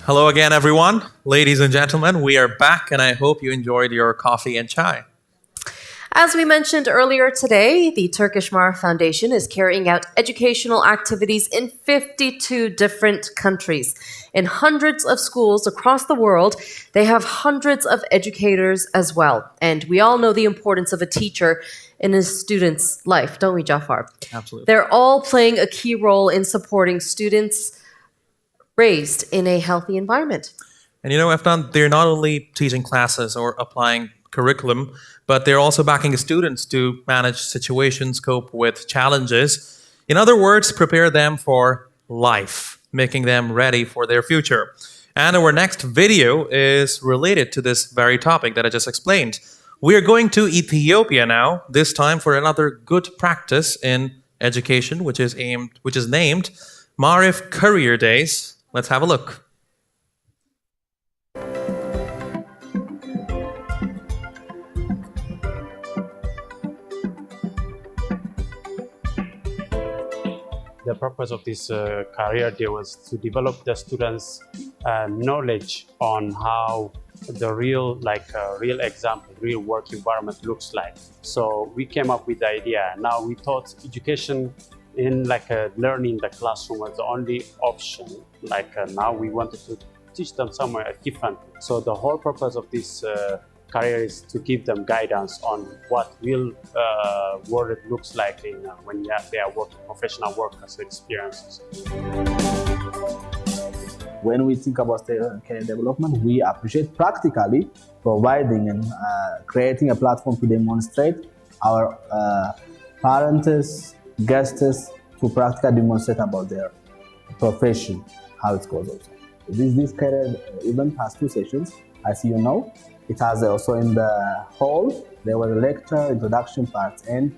Hello again, everyone. Ladies and gentlemen, we are back, and I hope you enjoyed your coffee and chai. As we mentioned earlier today, the Turkish Mar Foundation is carrying out educational activities in 52 different countries. In hundreds of schools across the world, they have hundreds of educators as well. And we all know the importance of a teacher in a student's life, don't we, Jafar? Absolutely. They're all playing a key role in supporting students raised in a healthy environment. And Efnan, they're not only teaching classes or applying curriculum, but they're also backing students to manage situations, cope with challenges. In other words, prepare them for life, making them ready for their future. And our next video is related to this very topic that I just explained. We are going to Ethiopia now, this time for another good practice in education, which is named Marif Career Days. Let's have a look. The purpose of this career day was to develop the students' knowledge on how the real example, real work environment looks like. So we came up with the idea. Now we thought education in learning in the classroom was the only option. Now we wanted to teach them somewhere different. So the whole purpose of this career is to give them guidance on what real world looks like when they are working, professional workers experiences. When we think about career development, we appreciate practically providing and creating a platform to demonstrate our parents, guests to practically demonstrate about their profession, how it goes also. This career event has two sessions, as you know. It has also in the hall, there was a lecture, introduction part, and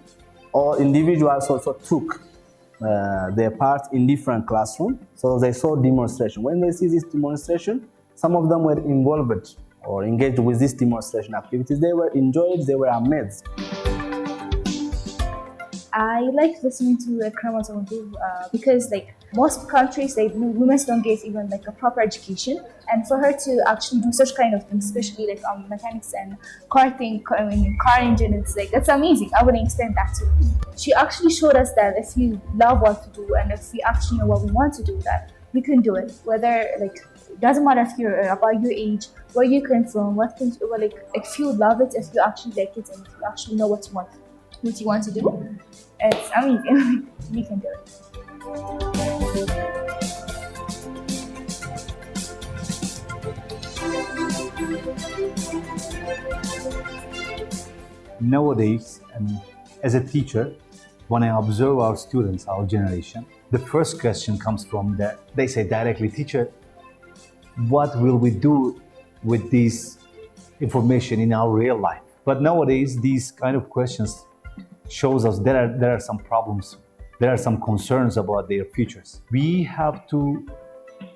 all individuals also took their part in different classrooms. So they saw demonstration. When they see this demonstration, some of them were involved or engaged with this demonstration activities. They were enjoyed, they were amazed. I like listening to Krama's because most countries, women don't get even a proper education, and for her to actually do such kind of things, especially mechanics and car engine, it's amazing. I wouldn't explain that to her. She actually showed us that if you love what to do and if we actually know what we want to do, that we can do it. Whether it doesn't matter if you're about your age, where you come from, if you love it, if you actually like it, and if you actually know what you want to do, it's amazing. We can do it. Nowadays, as a teacher, when I observe our students, our generation, the first question comes from they say directly, teacher, what will we do with this information in our real life? But nowadays, these kind of questions shows us there are some problems, there are some concerns about their futures. We have to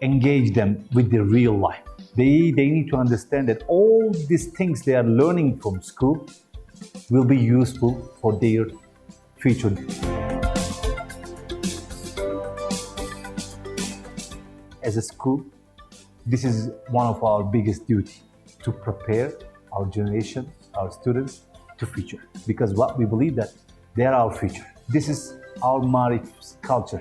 engage them with the real life. They need to understand that all these things they are learning from school will be useful for their future. As a school, this is one of our biggest duties, to prepare our generation, our students, to future, because what we believe that they are our future. This is our Marif's culture.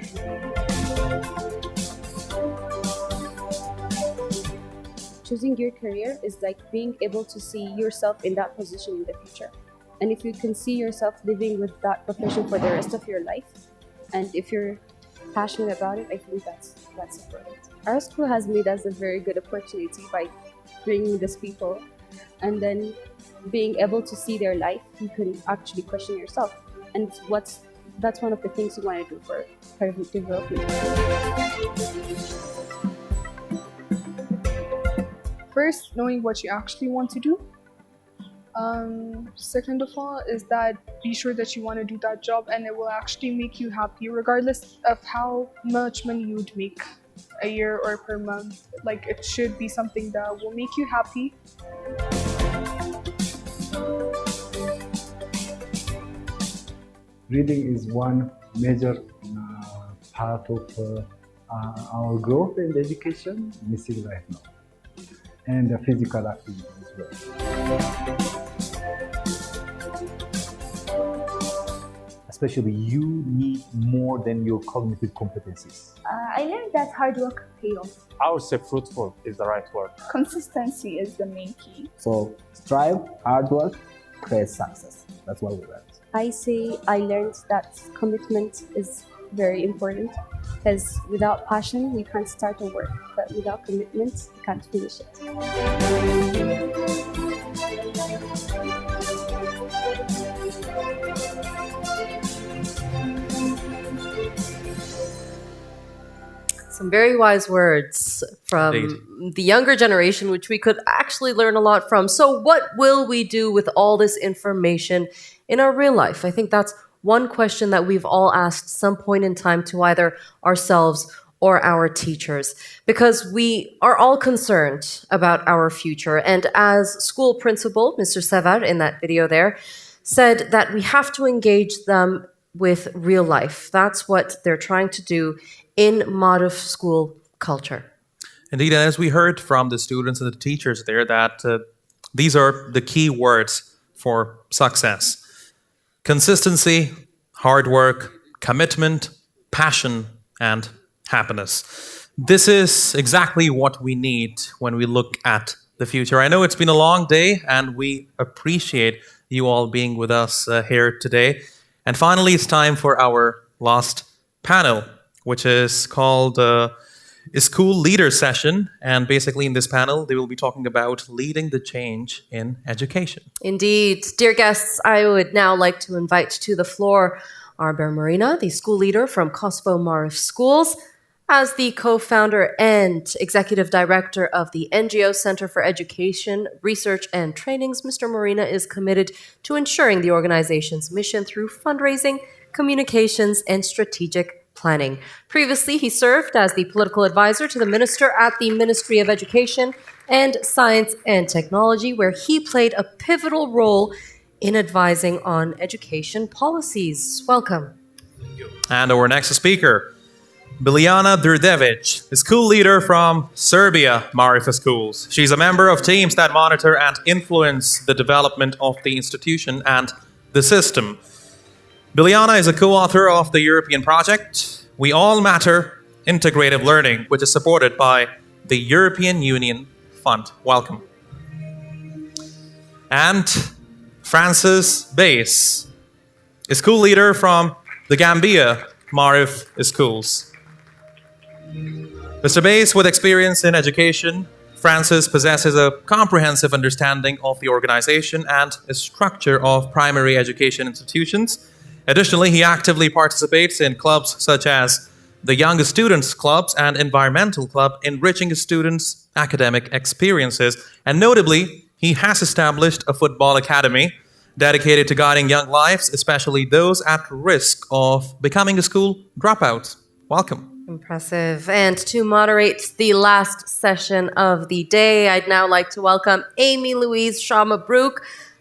Choosing your career is like being able to see yourself in that position in the future. And if you can see yourself living with that profession for the rest of your life, and if you're passionate about it, I think that's important. Our school has made us a very good opportunity by bringing these people, and then being able to see their life, you can actually question yourself. And that's one of the things you want to do for career development. First, knowing what you actually want to do. Second of all is that be sure that you want to do that job and it will actually make you happy regardless of how much money you would make a year or per month. It should be something that will make you happy. Reading is one major part of our growth in education missing right now, and the physical activity as well. Especially, you need more than your cognitive competencies. I learned that hard work pay off. I would say fruitful is the right word. Consistency is the main key. So strive, hard work, create success. That's what we learned. I say I learned that commitment is very important, because without passion you can't start a work, but without commitment you can't finish it. Some very wise words from Indeed. the younger generation, which we could actually learn a lot from. So, what will we do with all this information in our real life? I think that's one question that we've all asked some point in time to either ourselves or our teachers, because we are all concerned about our future. And as school principal, Mr. Sevar, in that video there, said that we have to engage them with real life. That's what they're trying to do in Marif school culture. Indeed, and as we heard from the students and the teachers there, that these are the key words for success: consistency, hard work, commitment, passion, and happiness. This is exactly what we need when we look at the future. I know it's been a long day, and we appreciate you all being with us here today. And finally, it's time for our last panel, which is called a school leader session. And basically in this panel, they will be talking about leading the change in education. Indeed. Dear guests, I would now like to invite to the floor Arber Marina, the school leader from Kosovo Marif Schools. As the co-founder and executive director of the NGO Center for Education, Research and Trainings, Mr. Marina is committed to ensuring the organization's mission through fundraising, communications, and strategic planning. Previously, he served as the political advisor to the minister at the Ministry of Education and Science and Technology, where he played a pivotal role in advising on education policies. Welcome. And our next speaker, Biljana Đurđević, a school leader from Serbia Marif Schools. She's a member of teams that monitor and influence the development of the institution and the system. Biljana is a co-author of the European project We All Matter Integrative Learning, which is supported by the European Union Fund. Welcome. And Francis Bass, a school leader from the Gambia Marif Schools. Mr. Bass, with experience in education, Francis possesses a comprehensive understanding of the organization and the structure of primary education institutions. Additionally, he actively participates in clubs such as the Young Students Clubs and Environmental Club, enriching students' academic experiences. And notably, he has established a football academy dedicated to guiding young lives, especially those at risk of becoming a school dropout. Welcome. Impressive. And to moderate the last session of the day, I'd now like to welcome Amy Louise Shah Mabrouk,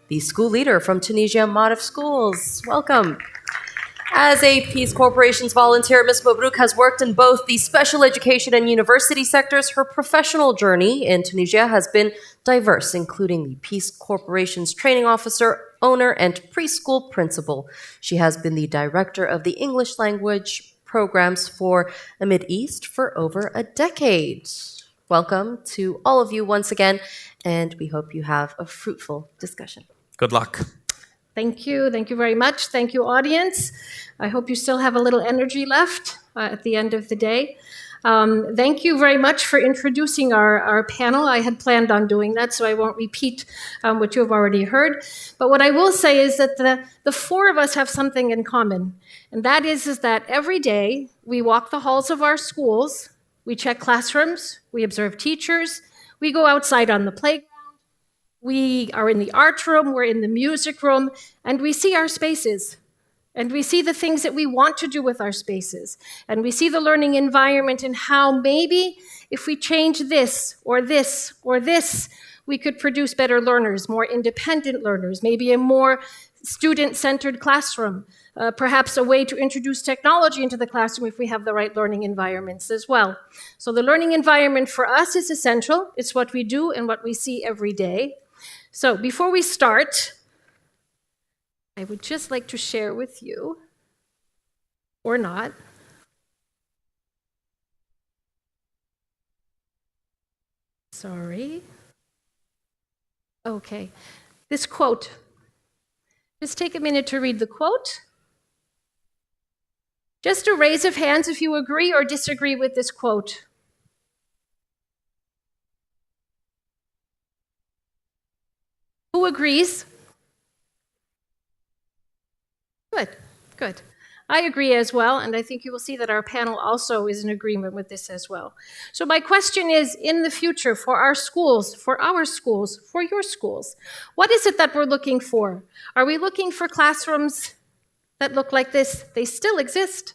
the school leader from Tunisia Marif Schools. Welcome. As a Peace Corporation's volunteer, Ms. Mabrouk has worked in both the special education and university sectors. Her professional journey in Tunisia has been diverse, including the Peace Corporation's training officer, owner, and preschool principal. She has been the director of the English language programs for the Mideast for over a decade. Welcome to all of you once again, and we hope you have a fruitful discussion. Good luck. Thank you. Thank you very much. Thank you, audience. I hope you still have a little energy left at the end of the day. Thank you very much for introducing our panel. I had planned on doing that, so I won't repeat what you have already heard. But what I will say is that the four of us have something in common, and that is that every day we walk the halls of our schools, we check classrooms, we observe teachers, we go outside on the playground, we are in the art room, we're in the music room, and we see our spaces. And we see the things that we want to do with our spaces. And we see the learning environment and how maybe if we change this or this or this, we could produce better learners, more independent learners, maybe a more student-centered classroom, perhaps a way to introduce technology into the classroom if we have the right learning environments as well. So the learning environment for us is essential. It's what we do and what we see every day. So before we start, I would just like to share with you, or not, sorry. Okay, this quote. Just take a minute to read the quote. Just a raise of hands if you agree or disagree with this quote. Who agrees? Good, good. I agree as well, and I think you will see that our panel also is in agreement with this as well. So my question is, in the future, for our schools, for your schools, what is it that we're looking for? Are we looking for classrooms that look like this? They still exist.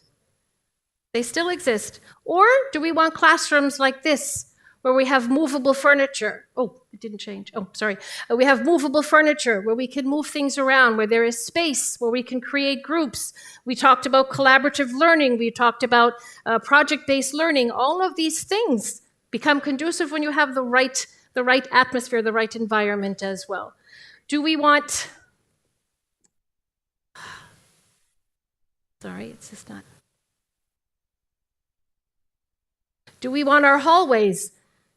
They still exist. Or do we want classrooms like this, where we have movable furniture? Oh, it didn't change. Oh, sorry. We have movable furniture where we can move things around, where there is space, where we can create groups. We talked about collaborative learning. We talked about project-based learning. All of these things become conducive when you have the right atmosphere, the right environment as well. Do we want... Sorry, it's just not... Do we want our hallways?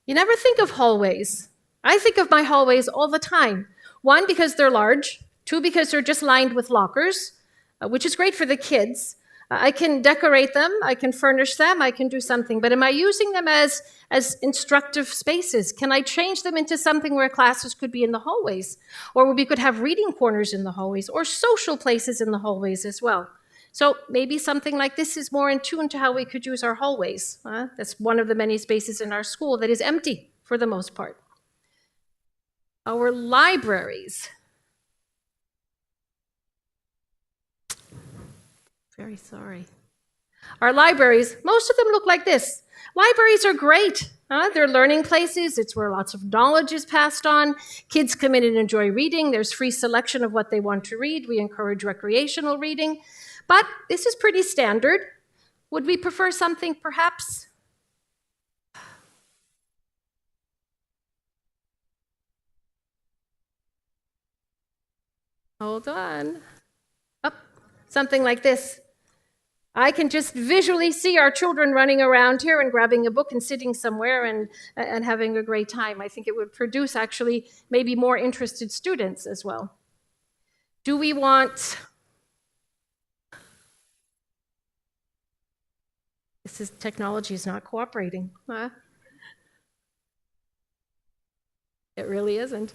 You never think of hallways. I think of my hallways all the time. One, because they're large. Two, because they're just lined with lockers, which is great for the kids. I can decorate them, I can furnish them, I can do something, but am I using them as instructive spaces? Can I change them into something where classes could be in the hallways? Or where we could have reading corners in the hallways, or social places in the hallways as well? So maybe something like this is more in tune to how we could use our hallways. That's one of the many spaces in our school that is empty for the most part. Our libraries. Very sorry. Our libraries, most of them look like this. Libraries are great. They're learning places. It's where lots of knowledge is passed on. Kids come in and enjoy reading. There's free selection of what they want to read. We encourage recreational reading. But this is pretty standard. Would we prefer something perhaps? Hold on. Oh, something like this. I can just visually see our children running around here and grabbing a book and sitting somewhere and having a great time. I think it would produce actually maybe more interested students as well. Do we want... Technology is not cooperating. Huh? It really isn't.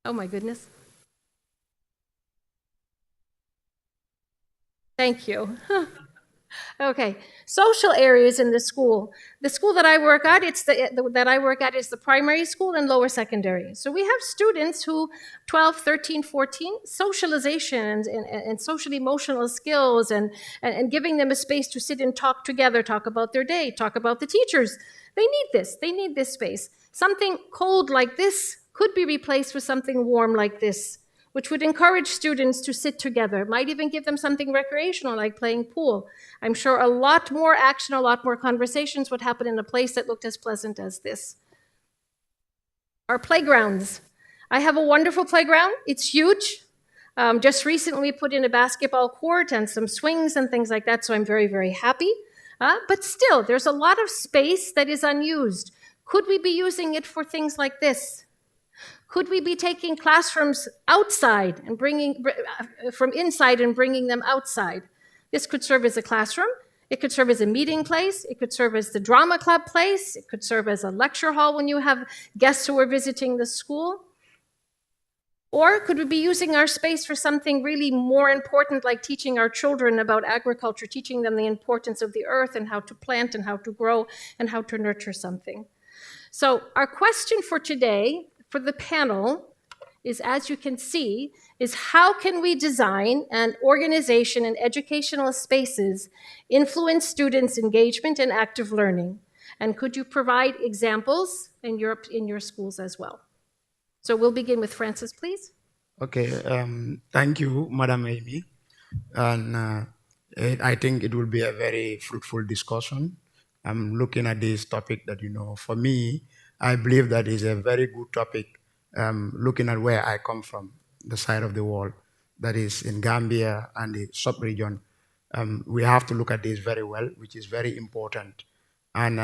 Oh my goodness. Thank you. Okay, social areas in the school. The school that I work at, is the primary school and lower secondary. So we have students who, 12, 13, 14, socialization and social emotional skills and giving them a space to sit and talk together, talk about their day, talk about the teachers. They need this space. Something cold like this could be replaced with something warm like this, which would encourage students to sit together, might even give them something recreational like playing pool. I'm sure a lot more action, a lot more conversations would happen in a place that looked as pleasant as this. Our playgrounds. I have a wonderful playground. It's huge. Just recently we put in a basketball court and some swings and things like that, so I'm very, very happy. But still, there's a lot of space that is unused. Could we be using it for things like this? Could we be taking classrooms outside and from inside and bringing them outside? This could serve as a classroom. It could serve as a meeting place. It could serve as the drama club place. It could serve as a lecture hall when you have guests who are visiting the school. Or could we be using our space for something really more important, like teaching our children about agriculture, teaching them the importance of the earth and how to plant and how to grow and how to nurture something? So our question for today, for the panel, is, as you can see, is how can we design an organization and educational spaces influence students' engagement and active learning? And could you provide examples in your schools as well? So we'll begin with Francis, please. Okay, thank you, Madam Amy. And I think it will be a very fruitful discussion. I'm looking at this topic that, for me, I believe that is a very good topic, looking at where I come from, the side of the world, that is in Gambia and the sub-region. We have to look at this very well, which is very important. And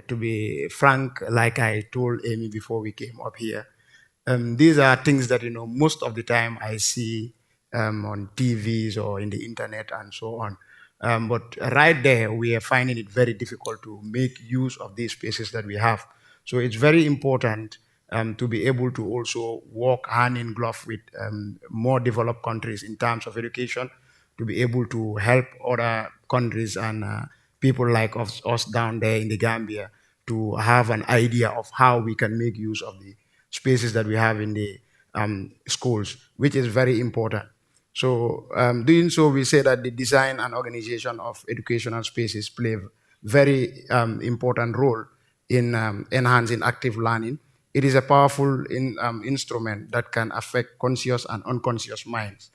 to be frank, like I told Amy before we came up here, these are things that most of the time I see on TVs or in the internet and so on. But right there, we are finding it very difficult to make use of these spaces that we have. So it's very important to be able to also work hand in glove with more developed countries in terms of education, to be able to help other countries and people like us down there in the Gambia to have an idea of how we can make use of the spaces that we have in the schools, which is very important. So doing so, we say that the design and organization of educational spaces play a very important role in enhancing active learning. It is a powerful instrument that can affect conscious and unconscious minds.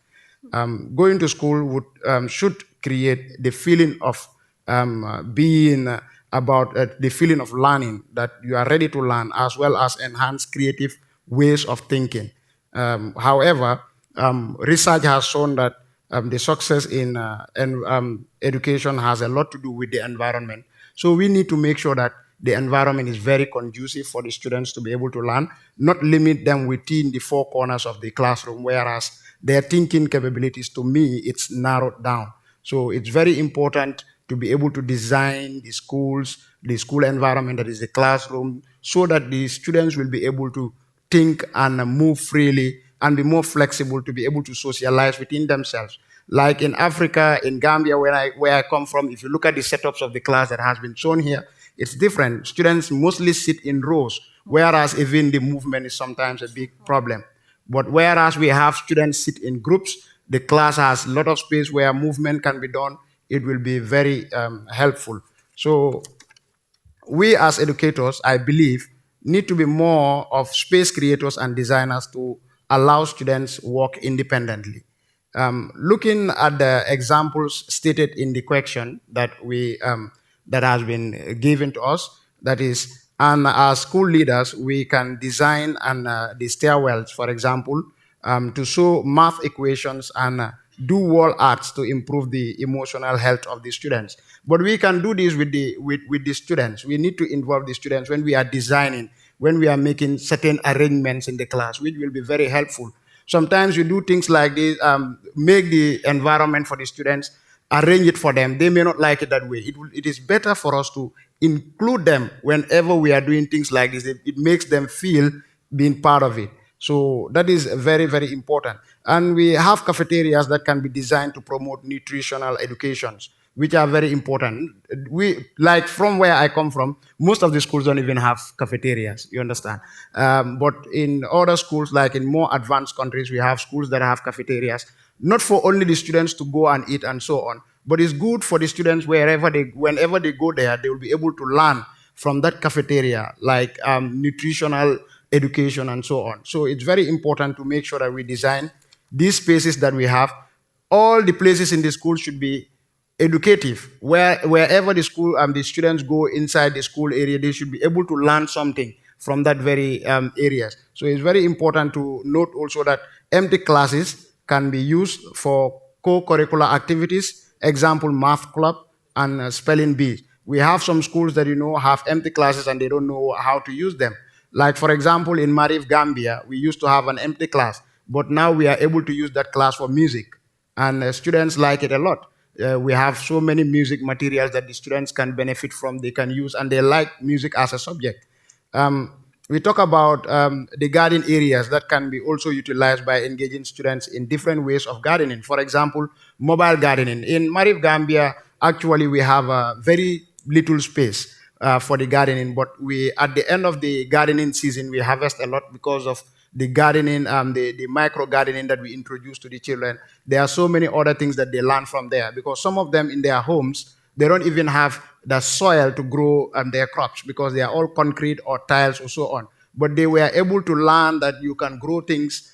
Going to school should create the feeling of being about the feeling of learning, that you are ready to learn, as well as enhance creative ways of thinking. However, research has shown that the success in education has a lot to do with the environment. So we need to make sure that the environment is very conducive for the students to be able to learn, not limit them within the four corners of the classroom, whereas their thinking capabilities, to me, it's narrowed down. So it's very important to be able to design the schools, the school environment that is the classroom, so that the students will be able to think and move freely and be more flexible to be able to socialize within themselves. Like in Africa, in Gambia, where I come from, if you look at the setups of the class that has been shown here, it's different. Students mostly sit in rows, whereas even the movement is sometimes a big problem. But whereas we have students sit in groups, the class has a lot of space where movement can be done. It will be very helpful. So we as educators, I believe, need to be more of space creators and designers to allow students work independently. Looking at the examples stated in the question that has been given to us, that is, and as school leaders, we can design the stairwells, for example, to show math equations and do wall arts to improve the emotional health of the students. But we can do this with the students. We need to involve the students when we are designing, when we are making certain arrangements in the class, which will be very helpful. Sometimes you do things like this, make the environment for the students, arrange it for them. They may not like it that way. It is better for us to include them whenever we are doing things like this. It makes them feel being part of it. So that is very, very important. And we have cafeterias that can be designed to promote nutritional educations, which are very important. Like from where I come from, most of the schools don't even have cafeterias, you understand? But in other schools, like in more advanced countries, we have schools that have cafeterias, not for only the students to go and eat and so on, but it's good for the students whenever they go there, they will be able to learn from that cafeteria, like nutritional education and so on. So it's very important to make sure that we design these spaces that we have. All the places in the school should be educative. Wherever the school the students go inside the school area, they should be able to learn something from that very areas. So it's very important to note also that empty classes can be used for co-curricular activities, example math club and spelling bees. We have some schools that have empty classes and they don't know how to use them. Like for example, in Marif, Gambia, we used to have an empty class, but now we are able to use that class for music, and students like it a lot. We have so many music materials that the students can benefit from, they can use, and they like music as a subject. We talk about the garden areas that can be also utilized by engaging students in different ways of gardening. For example, mobile gardening. In Marif, Gambia, actually we have a very little space for the gardening, but we at the end of the gardening season we harvest a lot because of the gardening, the micro gardening that we introduce to the children. There are so many other things that they learn from there, because some of them in their homes they don't even have the soil to grow their crops because they are all concrete or tiles or so on. but they were able to learn that you can grow things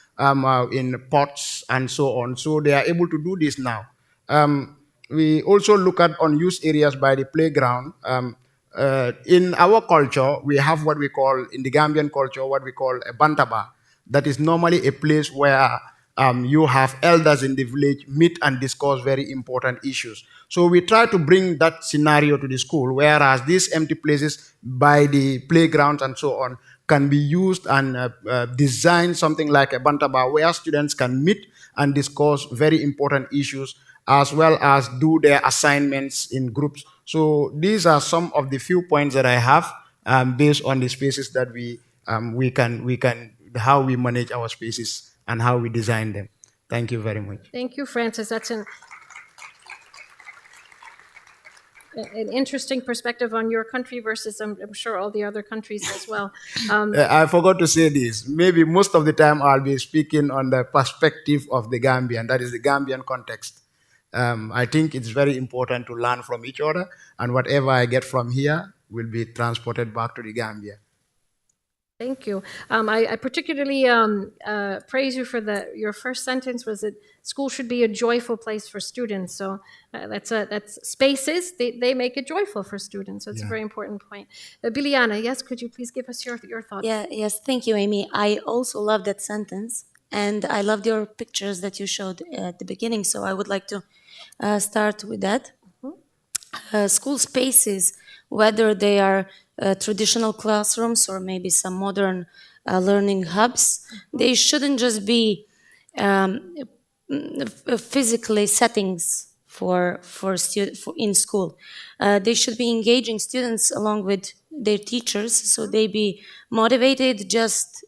in pots and so on. So they are able to do this now. We also look at unused areas by the playground. In our culture, we have what we call, in the Gambian culture, what we call a bantaba. That is normally a place where you have elders in the village meet and discuss very important issues. So we try to bring that scenario to the school, whereas these empty places by the playgrounds and so on can be used and design something like a bantaba where students can meet and discuss very important issues as well as do their assignments in groups. So these are some of the few points that I have based on the spaces that we can how we manage our spaces and how we design them. Thank you very much. Thank you, Francis. That's an interesting perspective on your country versus, I'm sure, all the other countries as well. I forgot to say this. Maybe most of the time I'll be speaking on the perspective of the Gambian, that is the Gambian context. I think it's very important to learn from each other, and whatever I get from here will be transported back to the Gambia. Thank you. I particularly praise you for your first sentence was that school should be a joyful place for students. So that's spaces, they make it joyful for students. So it's a very important point. Biliana, yes, could you please give us your thoughts? Yes, thank you, Amy. I also love that sentence, and I loved your pictures that you showed at the beginning. So I would like to start with that. School spaces, whether they are traditional classrooms or maybe some modern learning hubs, they shouldn't just be physically settings for in school. They should be engaging students along with their teachers, so they be motivated just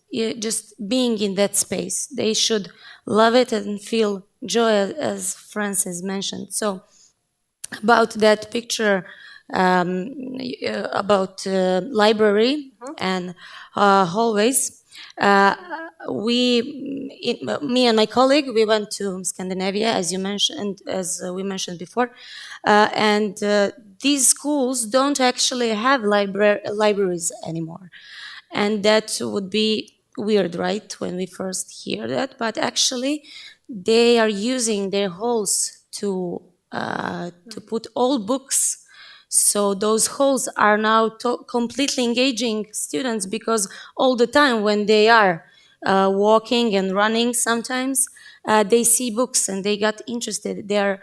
being in that space. They should love it and feel joy, as Francis mentioned. So about that picture, about library and hallways, me and my colleague, we went to Scandinavia, as you mentioned, as we mentioned before, and these schools don't actually have libraries anymore, and that would be weird, right, when we first hear that, but actually they are using their halls to put all books. So those halls are now completely engaging students, because all the time when they are walking and running, sometimes they see books and they got interested. They are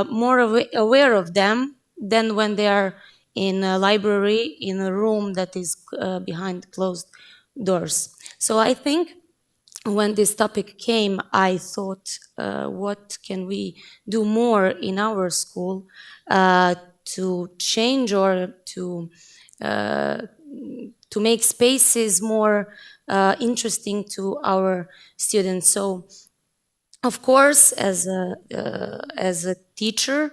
more aware of them than when they are in a library, in a room that is behind closed doors. So I think when this topic came, I thought, what can we do more in our school to change or to make spaces more interesting to our students? So, of course, as a teacher,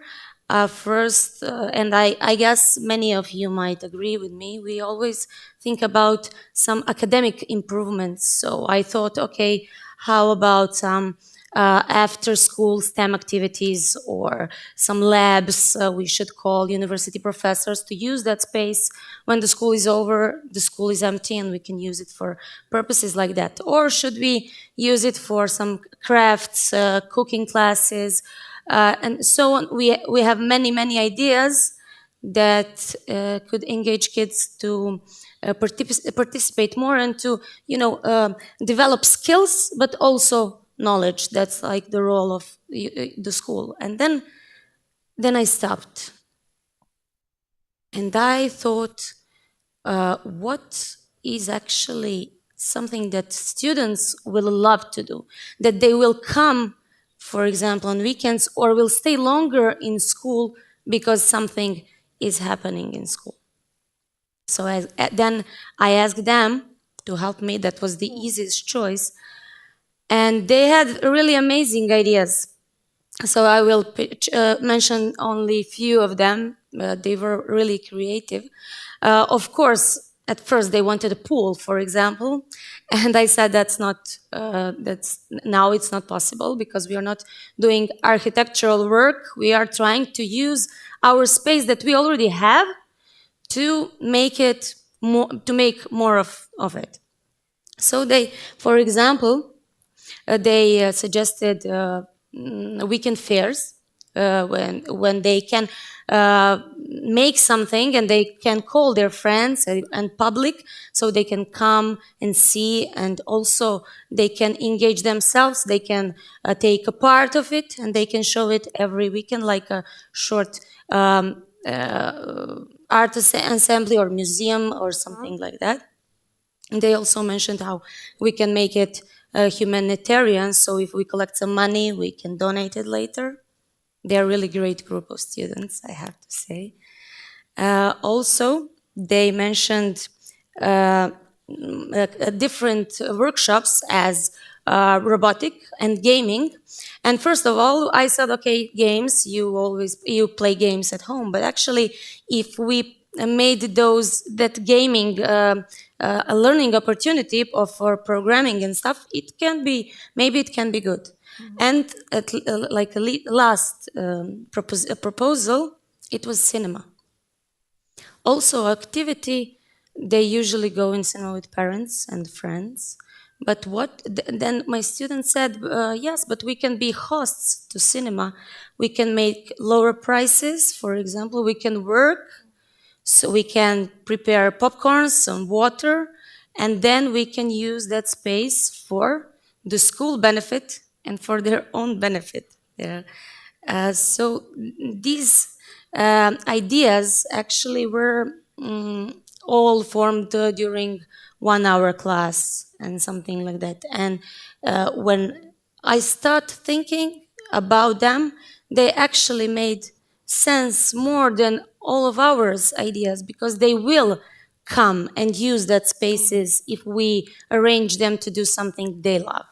first, and I guess many of you might agree with me, we always think about some academic improvements. So I thought, okay, how about some after-school STEM activities or some labs? We should call university professors to use that space when the school is over, the school is empty, and we can use it for purposes like that. Or should we use it for some crafts, cooking classes, and so on? We have many ideas that could engage kids to participate more and to develop skills, but also knowledge. That's like the role of the school. And then I stopped and I thought, what is actually something that students will love to do, that they will come, for example, on weekends, or will stay longer in school because something is happening in school. So then I asked them to help me. That was the easiest choice. And they had really amazing ideas. So I will mention only a few of them. They were really creative. Of course, at first they wanted a pool, for example, and I said now it's not possible, because we are not doing architectural work. We are trying to use our space that we already have to make it more, to make more of it. So they, for example, they suggested weekend fairs when they can make something and they can call their friends and public so they can come and see, and also they can engage themselves. They can take a part of it and they can show it every weekend, like a short art assembly or museum or something like that. And they also mentioned how we can make it humanitarian, so if we collect some money, we can donate it later. They're a really great group of students, I have to say. Also, they mentioned different workshops as robotic and gaming. And first of all, I said, okay, games, you play games at home, but actually, if we made that gaming a learning opportunity for programming and stuff, maybe it can be good. And like a last proposal, it was cinema. Also, activity, they usually go in cinema with parents and friends. But then my student said, yes, but we can be hosts to cinema. We can make lower prices, for example. We can work, so we can prepare popcorn, some water, and then we can use that space for the school benefit and for their own benefit. Yeah. So these ideas actually were all formed during 1 hour class and something like that. And when I start thinking about them, they actually made sense more than all of our ideas, because they will come and use that spaces if we arrange them to do something they love.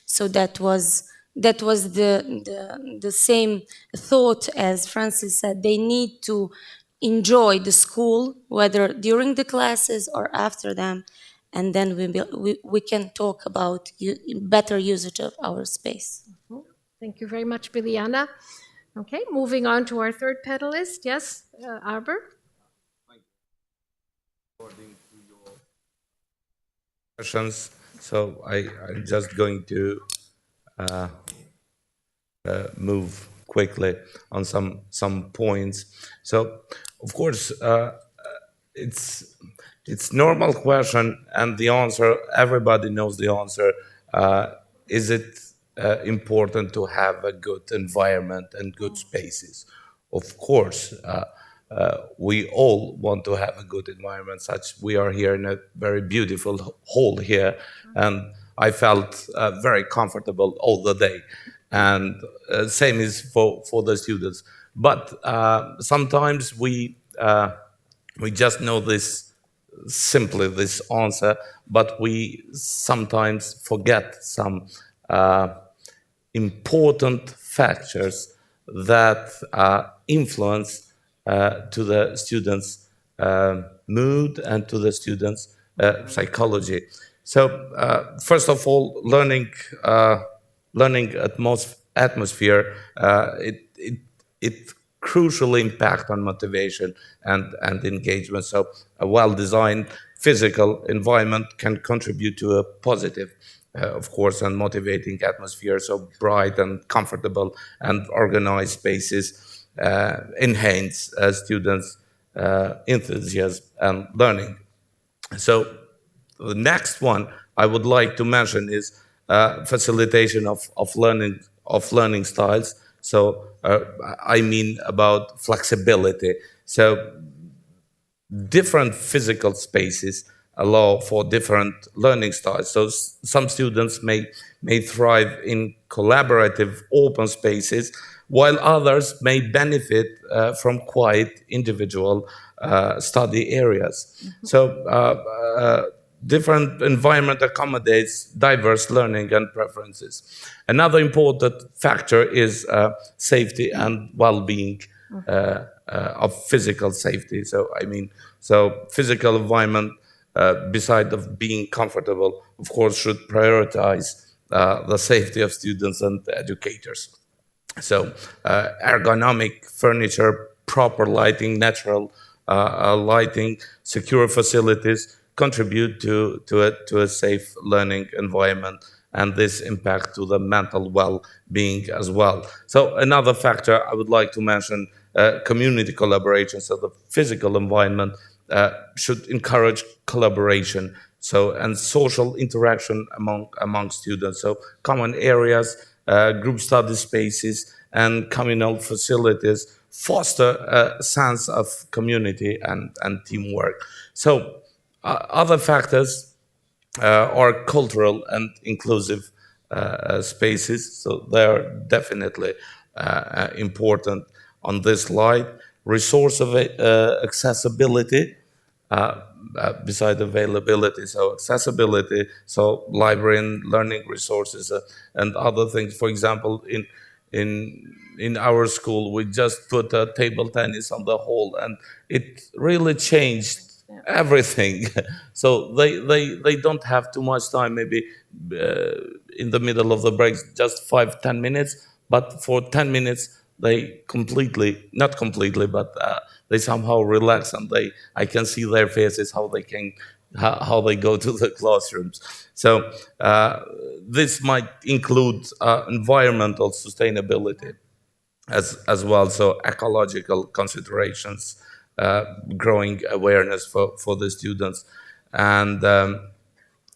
So that was the same thought as Francis said. They need to enjoy the school, whether during the classes or after them, and then we can talk about better usage of our space. Thank you very much, Biliana. Okay, moving on to our third panelist. Yes, Arber. According to your questions, so I'm just going to move quickly on some points. So, of course, it's normal question, and the answer, everybody knows the answer. Is it important to have a good environment and good spaces? Of course, we all want to have a good environment. Such we are here in a very beautiful hall here, and I felt very comfortable all the day. And same is for the students. But sometimes we just know this answer, but we sometimes forget some important factors that influence to the students' mood and to the students' psychology. So first of all, learning atmosphere, it crucially impact on motivation and engagement. So a well-designed physical environment can contribute to a positive, of course, and motivating atmosphere. So bright and comfortable and organized spaces enhance students' enthusiasm and learning. So the next one I would like to mention is facilitation of learning styles. So I mean about flexibility. So different physical spaces allow for different learning styles. So some students may thrive in collaborative open spaces, while others may benefit from quiet individual study areas. So different environment accommodates diverse learning and preferences. Another important factor is safety and well-being of physical safety. So physical environment, beside of being comfortable, of course, should prioritize the safety of students and educators. So ergonomic furniture, proper lighting, natural lighting, secure facilities contribute to a safe learning environment, and this impact to the mental well-being as well. So another factor I would like to mention, community collaboration. So the physical environment should encourage collaboration, and social interaction among students. So common areas, group study spaces, and communal facilities foster a sense of community and teamwork. So other factors are cultural and inclusive spaces. So they are definitely important on this slide. Resource accessibility, beside availability, so accessibility, so library and learning resources and other things. For example, in our school, we just put table tennis on the hall, and it really changed everything. So they don't have too much time, maybe in the middle of the breaks, just 5-10 minutes, but for 10 minutes they completely, not completely, but they somehow relax, and I can see their faces how they go to the classrooms. So this might include environmental sustainability as well, so ecological considerations, growing awareness for the students, and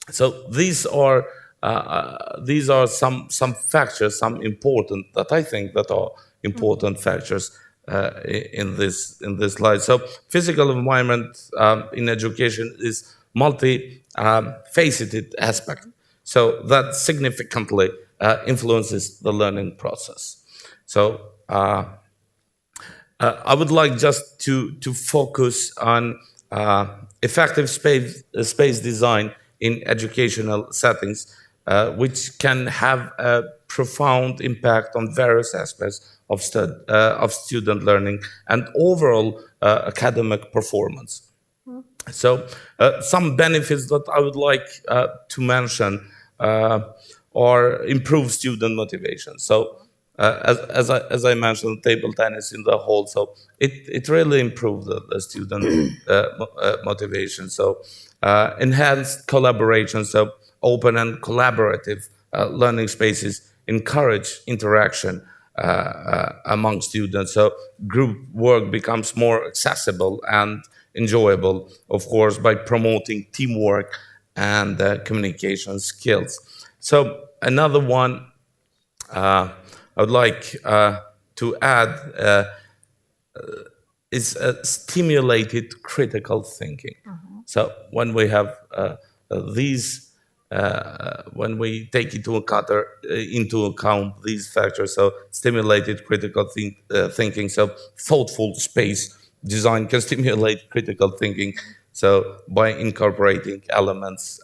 so these are some factors, some important that I think that are important factors in this slide. So physical environment in education is multi-faceted aspect. So that significantly influences the learning process. So I would like just to focus on effective space design in educational settings, which can have a profound impact on various aspects of student learning and overall academic performance. So some benefits that I would like to mention are improved student motivation. So as I mentioned, table tennis in the hall, so it really improved the student motivation. So enhanced collaboration, so open and collaborative learning spaces encourage interaction among students. So group work becomes more accessible and enjoyable, of course, by promoting teamwork and communication skills. So another one I would like to add is stimulated critical thinking. So when we have these, when we take into account these factors, so stimulated critical thinking, so thoughtful space design can stimulate critical thinking. So by incorporating elements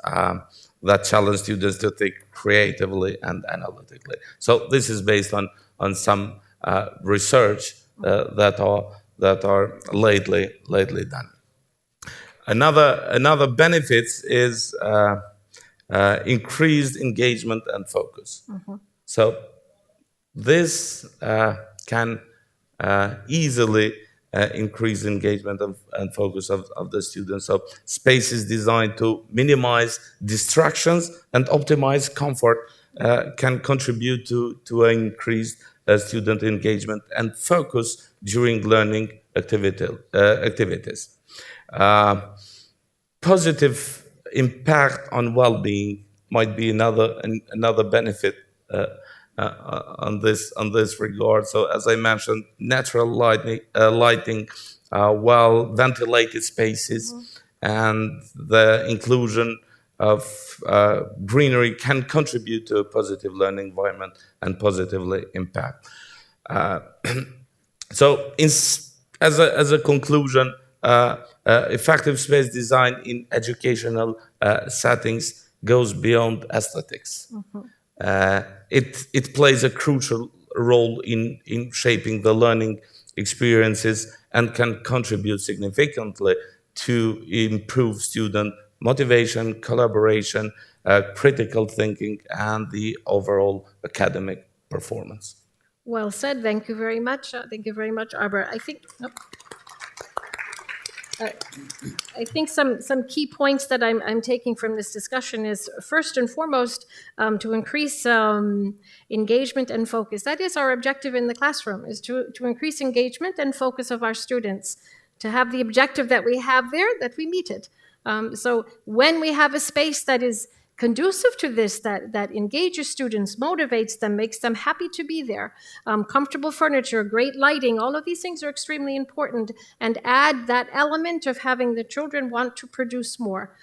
that challenge students to think creatively and analytically. So this is based on some research that are lately done. Another benefit is increased engagement and focus. So this can easily increase engagement and focus of the students. So space is designed to minimize distractions and optimize comfort, can contribute to an increased student engagement and focus during learning activities. Positive impact on well-being might be another benefit on this regard. So as I mentioned, natural lighting, well-ventilated spaces, and the inclusion of greenery can contribute to a positive learning environment and positively impact. So as a conclusion, effective space design in educational settings goes beyond aesthetics. It plays a crucial role in shaping the learning experiences and can contribute significantly to improve student motivation, collaboration, critical thinking, and the overall academic performance. Well said. Thank you very much. Thank you very much, Arbor. I think. I think some key points that I'm taking from this discussion is, first and foremost, to increase engagement and focus. That is our objective in the classroom, is to increase engagement and focus of our students, to have the objective that we have there, that we meet it. So when we have a space that is conducive to this, that engages students, motivates them, makes them happy to be there, comfortable furniture, great lighting, all of these things are extremely important, and add that element of having the children want to produce more.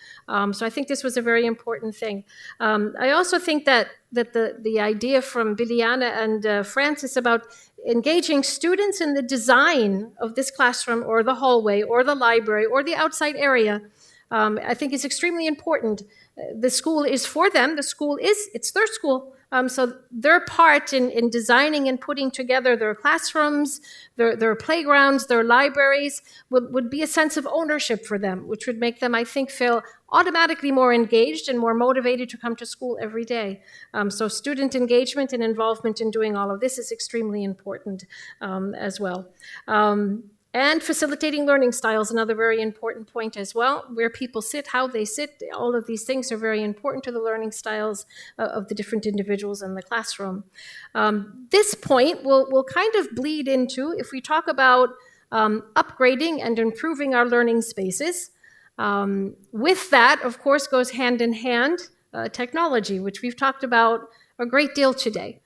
So I think this was a very important thing. I also think that the idea from Biliana and Francis about engaging students in the design of this classroom or the hallway or the library or the outside area, I think is extremely important. The school is for them. It's their school. So their part in designing and putting together their classrooms, their playgrounds, their libraries would be a sense of ownership for them, which would make them, I think, feel automatically more engaged and more motivated to come to school every day. So student engagement and involvement in doing all of this is extremely important as well. And facilitating learning styles, another very important point as well. Where people sit, how they sit, all of these things are very important to the learning styles of the different individuals in the classroom. This point will kind of bleed into, if we talk about upgrading and improving our learning spaces. With that, of course, goes hand in hand technology, which we've talked about a great deal today.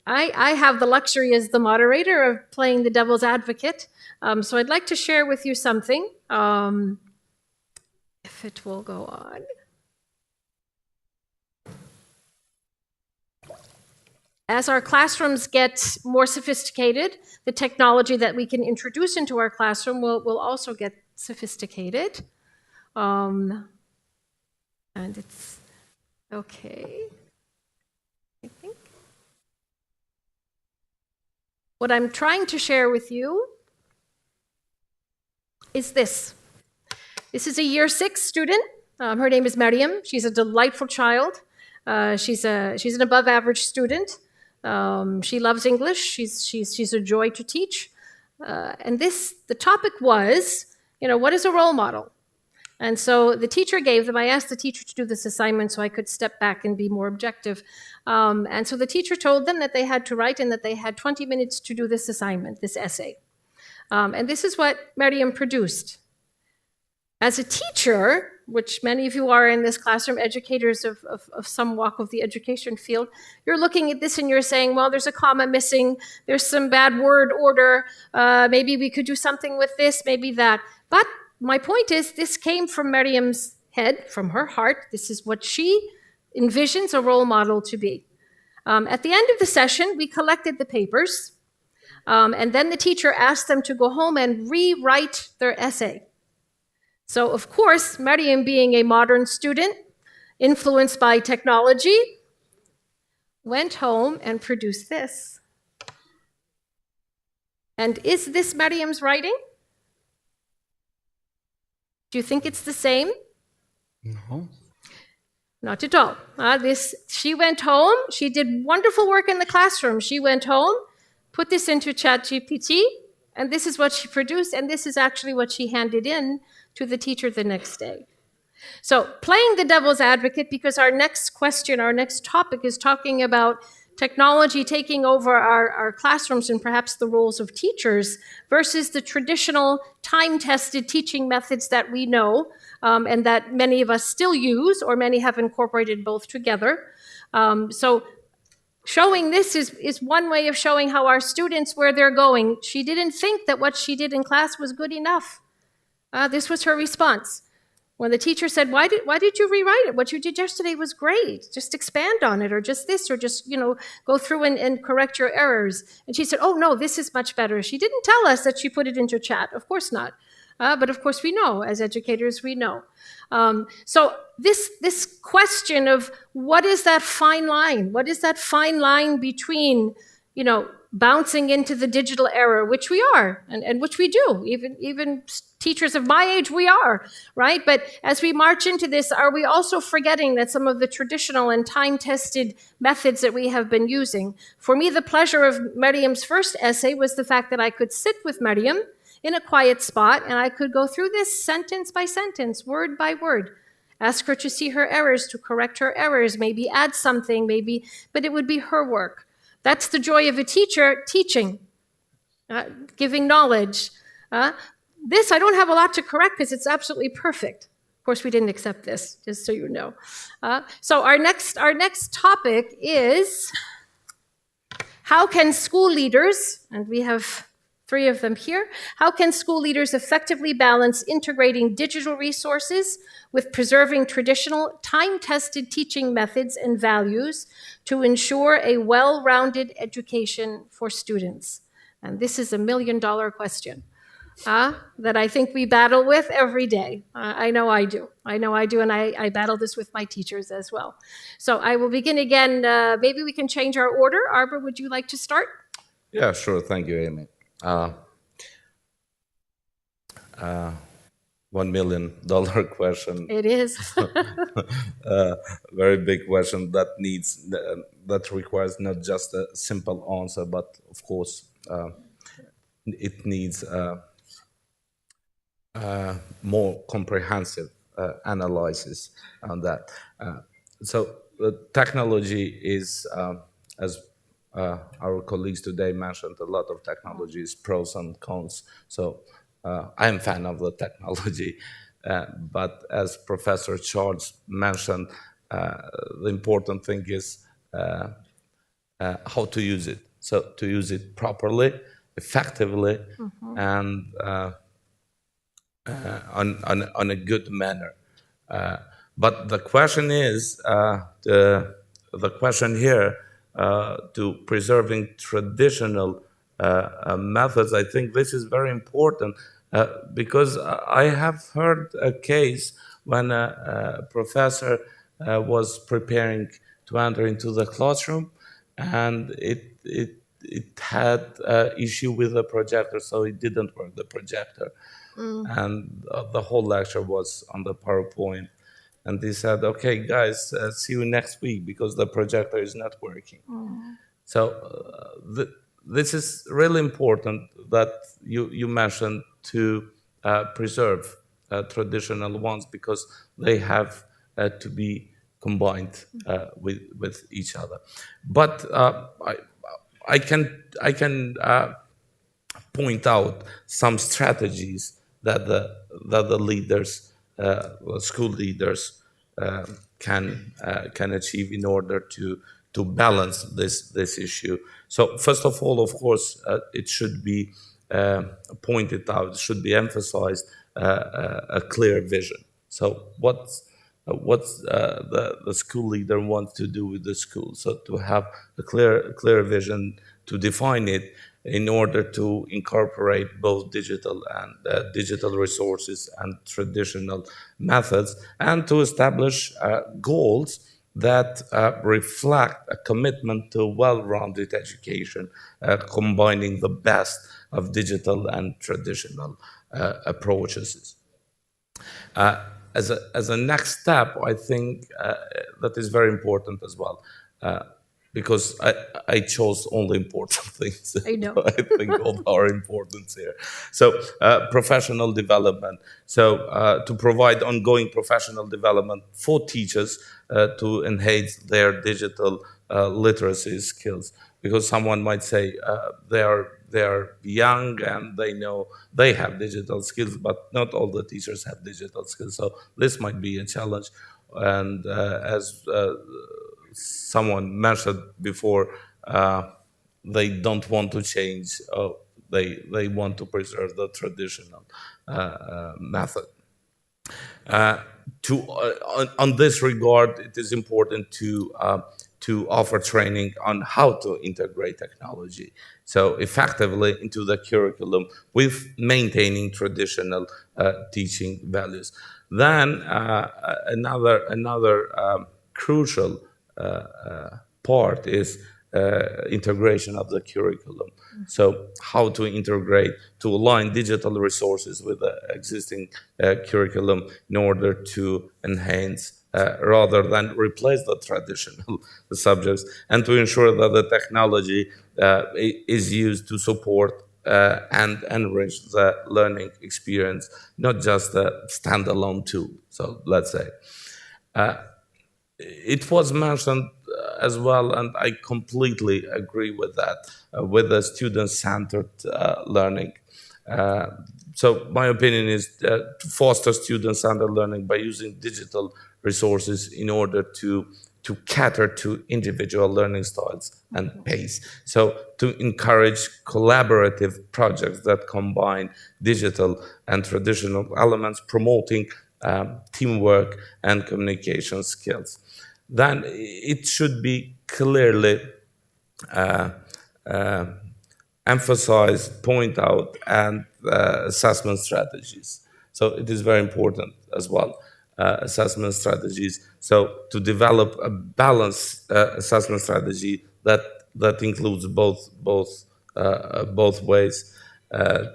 I have the luxury as the moderator of playing the devil's advocate. So I'd like to share with you something, if it will go on. As our classrooms get more sophisticated, the technology that we can introduce into our classroom will also get sophisticated. And it's okay, I think. What I'm trying to share with you is this. This is a year 6 student. Her name is Mariam. She's a delightful child. She's an above average student. She loves English. She's a joy to teach. And the topic was, what is a role model? And so the teacher gave them, I asked the teacher to do this assignment so I could step back and be more objective. And so the teacher told them that they had to write and that they had 20 minutes to do this assignment, this essay. And this is what Mariam produced. As a teacher, which many of you are in this classroom, educators of some walk of the education field, you're looking at this and you're saying, well, there's a comma missing, there's some bad word order, maybe we could do something with this, maybe that. But my point is, this came from Mariam's head, from her heart. This is what she envisions a role model to be. At the end of the session, we collected the papers, and then the teacher asked them to go home and rewrite their essay. So, of course, Mariam, being a modern student, influenced by technology, went home and produced this. And is this Mariam's writing? Do you think it's the same? No. Not at all. She went home. She did wonderful work in the classroom. She went home, put this into ChatGPT, and this is what she produced, and this is actually what she handed in to the teacher the next day. So playing the devil's advocate, because our next question, our next topic is talking about technology taking over our classrooms and perhaps the roles of teachers versus the traditional time-tested teaching methods that we know and that many of us still use, or many have incorporated both together. So showing this is one way of showing how our students, where they're going. She didn't think that what she did in class was good enough. This was her response. When the teacher said, why did you rewrite it? What you did yesterday was great. Just expand on it, or just this, or just, go through and correct your errors. And she said, oh, no, this is much better. She didn't tell us that she put it into chat. Of course not. But of course we know, as educators, we know. So this question of what is that fine line? What is that fine line between, bouncing into the digital era, which we are, and which we do, even teachers of my age, we are, right? But as we march into this, are we also forgetting that some of the traditional and time-tested methods that we have been using? For me, the pleasure of Mariam's first essay was the fact that I could sit with Mariam in a quiet spot, and I could go through this sentence by sentence, word by word. Ask her to see her errors, to correct her errors, maybe add something, maybe, but it would be her work. That's the joy of a teacher, teaching, giving knowledge. This, I don't have a lot to correct because it's absolutely perfect. Of course, we didn't accept this, just so you know. So our next topic is how can school leaders, and we have 3 of them here, how can school leaders effectively balance integrating digital resources with preserving traditional time-tested teaching methods and values to ensure a well-rounded education for students? And this is a $1 million question that I think we battle with every day. I know I do. And I battle this with my teachers as well. So I will begin again. Maybe we can change our order. Arbor, would you like to start? Yeah, sure. Thank you, Amy. $1 million question. It is. Very big question that requires not just a simple answer, but of course, it needs more comprehensive analysis on that. So technology is, as our colleagues today mentioned, a lot of technologies, pros and cons. So I am a fan of the technology, but as Professor Charles mentioned, the important thing is how to use it. So to use it properly, effectively, and on a good manner. But the question is, the question here, to preserving traditional methods, I think this is very important because I have heard a case when a professor was preparing to enter into the classroom, and it had issue with the projector, so it didn't work, the projector. And the whole lecture was on the PowerPoint. And they said, okay, guys, see you next week because the projector is not working. So this is really important that you mentioned to preserve traditional ones because they have to be combined with each other. But I can point out some strategies that the leaders, school leaders, can achieve in order to balance this issue. So first of all, of course, it should be pointed out, should be emphasized a clear vision. So what's the school leader wants to do with the school? So to have a clear vision, to define it in order to incorporate both digital and digital resources and traditional methods, and to establish goals that reflect a commitment to well-rounded education, combining the best of digital and traditional approaches. As a next step, I think that is very important as well, because I chose only important things. I know. I think all are important here. So professional development. So to provide ongoing professional development for teachers to enhance their digital literacy skills. Because someone might say they are young and they know they have digital skills, but not all the teachers have digital skills. So this might be a challenge. And as someone mentioned before, they don't want to change. They want to preserve the traditional method. On this regard, it is important to offer training on how to integrate technology so effectively into the curriculum with maintaining traditional teaching values. Then another crucial part is integration of the curriculum. So how to integrate, to align digital resources with the existing curriculum in order to enhance rather than replace the traditional subjects, and to ensure that the technology is used to support and enrich the learning experience, not just a standalone tool. So let's say. It was mentioned as well, and I completely agree with that, with the student-centered learning. So my opinion is to foster student-centered learning by using digital resources in order to cater to individual learning styles and pace. So to encourage collaborative projects that combine digital and traditional elements, promoting teamwork and communication skills. Then it should be clearly emphasized, point out, and assessment strategies. So it is very important as well, assessment strategies. So to develop a balanced assessment strategy that includes both ways.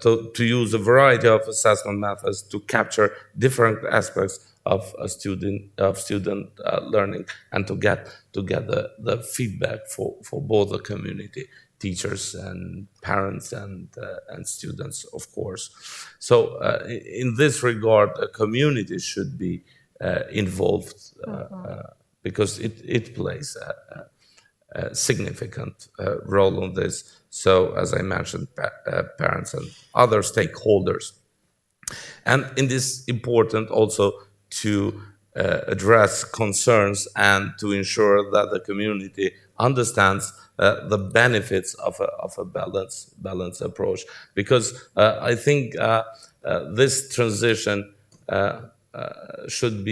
To use a variety of assessment methods to capture different aspects of student learning, and to get the feedback for both the community, teachers and parents and students, of course. So in this regard, a community should be involved because it plays a significant role on this. So, as I mentioned, parents and other stakeholders. And it is important also to address concerns and to ensure that the community understands the benefits of a balanced approach. Because I think this transition should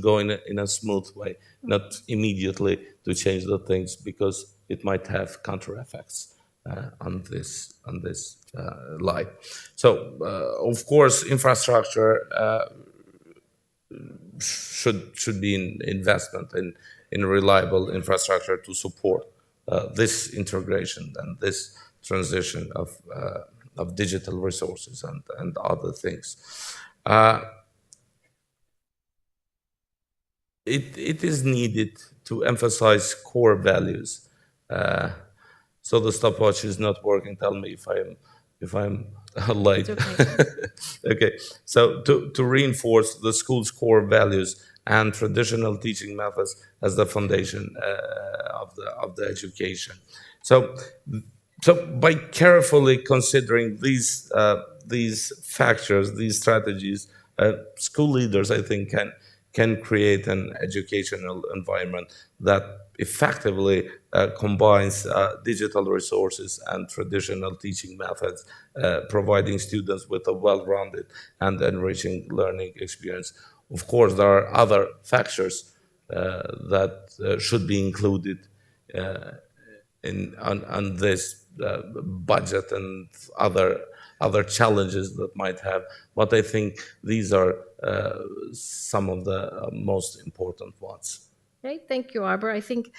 go in a smooth way, not immediately to change the things, because it might have counter effects on this line. So of course, infrastructure should be in investment in reliable infrastructure to support this integration and this transition of digital resources and other things. It is needed to emphasize core values. So the stopwatch is not working. Tell me if I'm late. Okay. Okay. So to reinforce the school's core values and traditional teaching methods as the foundation of the education. So by carefully considering these factors, these strategies, school leaders, I think, can create an educational environment that effectively combines digital resources and traditional teaching methods, providing students with a well-rounded and enriching learning experience. Of course, there are other factors that should be included on this budget and other challenges that might have, but I think these are some of the most important ones. Okay, thank you, Arbor. I think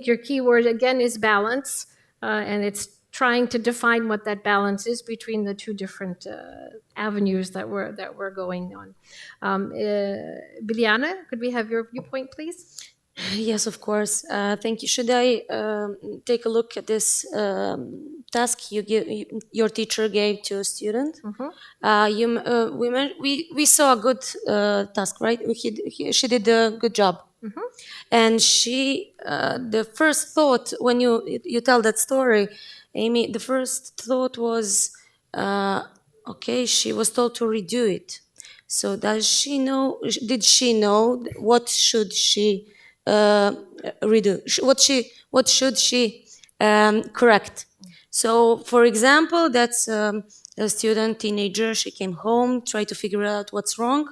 your key word again is balance, and it's trying to define what that balance is between the two different avenues that we're going on. Biliana, could we have your viewpoint, please? Yes, of course. Thank you. Should I take a look at this task your teacher gave to a student? We saw a good task, right? She did a good job. And she, the first thought when you tell that story, Amy, the first thought was, okay, she was told to redo it. So does she know? Did she know what should she redo? What should she correct? So, for example, that's a student, teenager. She came home, tried to figure out what's wrong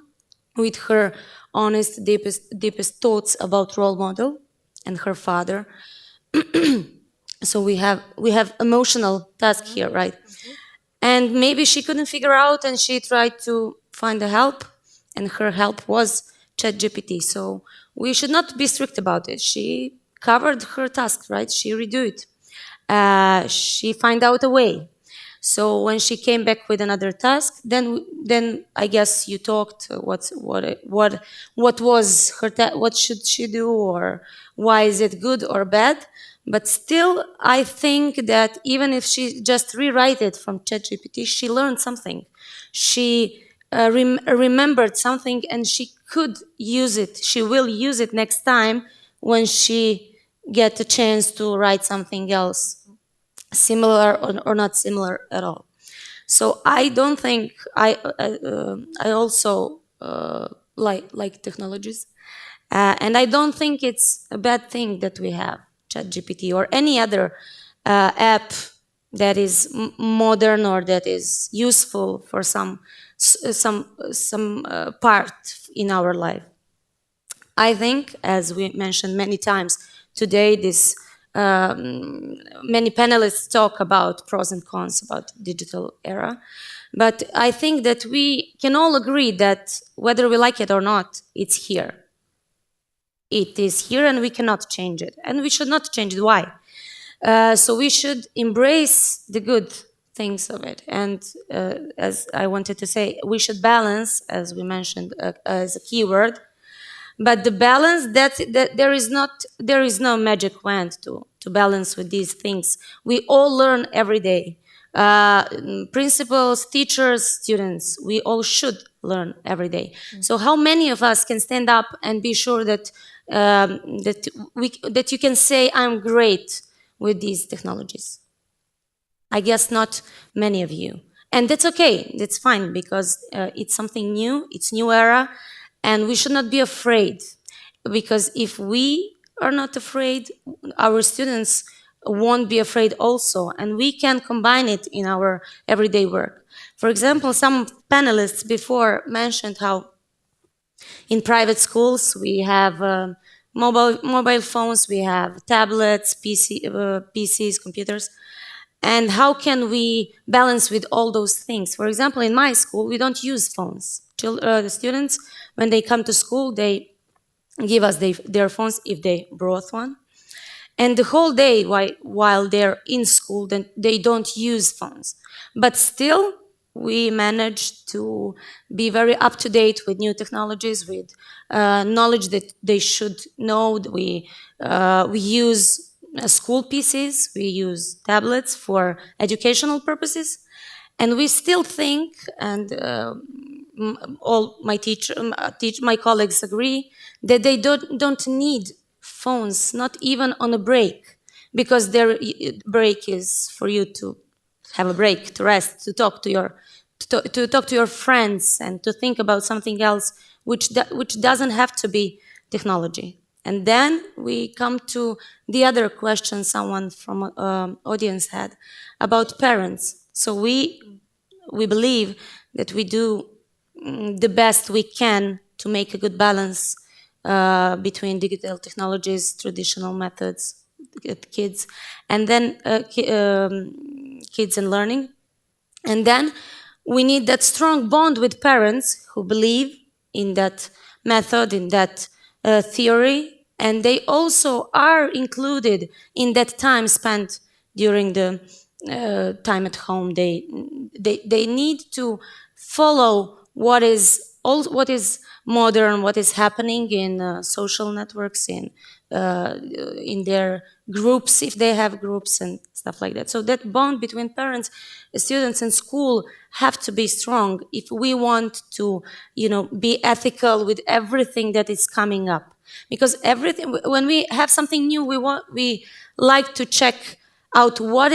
with her honest, deepest thoughts about role model and her father. So we have emotional task here, right? And maybe she couldn't figure out, and she tried to find the help, and her help was ChatGPT. So we should not be strict about it. She covered her task, right? She redo it. She find out a way. So when she came back with another task, then I guess you talked what was her what should she do, or why is it good or bad? But still, I think that even if she just rewrite it from ChatGPT, she learned something. She remembered something, and she could use it. She will use it next time when she get a chance to write something else, similar or not similar at all. So I don't think I also like technologies, and I don't think it's a bad thing that we have ChatGPT or any other app that is modern or that is useful for some part in our life. I think, as we mentioned many times today, this many panelists talk about pros and cons about digital era, but I think that we can all agree that whether we like it or not, it's here. It is here, and we cannot change it, and we should not change it. Why? So we should embrace the good things of it, and as I wanted to say, we should balance, as we mentioned as a keyword. But the balance, that there is no magic wand to balance with these things. We all learn every day. Principals, teachers, students, we all should learn every day. So how many of us can stand up and be sure that that you can say, I'm great with these technologies? I guess not many of you. And that's okay, that's fine, because it's something new, it's new era, and we should not be afraid, because if we are not afraid, our students won't be afraid also, and we can combine it in our everyday work. For example, some panelists before mentioned how in private schools we have mobile phones, we have tablets, PCs, computers, and how can we balance with all those things? For example, in my school, we don't use phones. The students, when they come to school, they give us their phones if they brought one. And the whole day while they're in school, then they don't use phones. But still, we manage to be very up to date with new technologies, with knowledge that they should know. We use school PCs, we use tablets for educational purposes, and we still think, and all my colleagues agree, that they don't need phones, not even on a break, because their break is for you to have a break, to rest, to talk to your friends, and to think about something else, which doesn't have to be technology. And then we come to the other question someone from audience had about parents. So we believe that we do the best we can to make a good balance between digital technologies, traditional methods, kids, and then kids and learning. And then we need that strong bond with parents who believe in that method, in that theory, and they also are included in that time spent during the time at home. They need to follow what is modern, what is happening in social networks, in their groups, if they have groups and stuff like that. So that bond between parents, students, and school have to be strong if we want to, be ethical with everything that is coming up. Because when we have something new, we like to check out what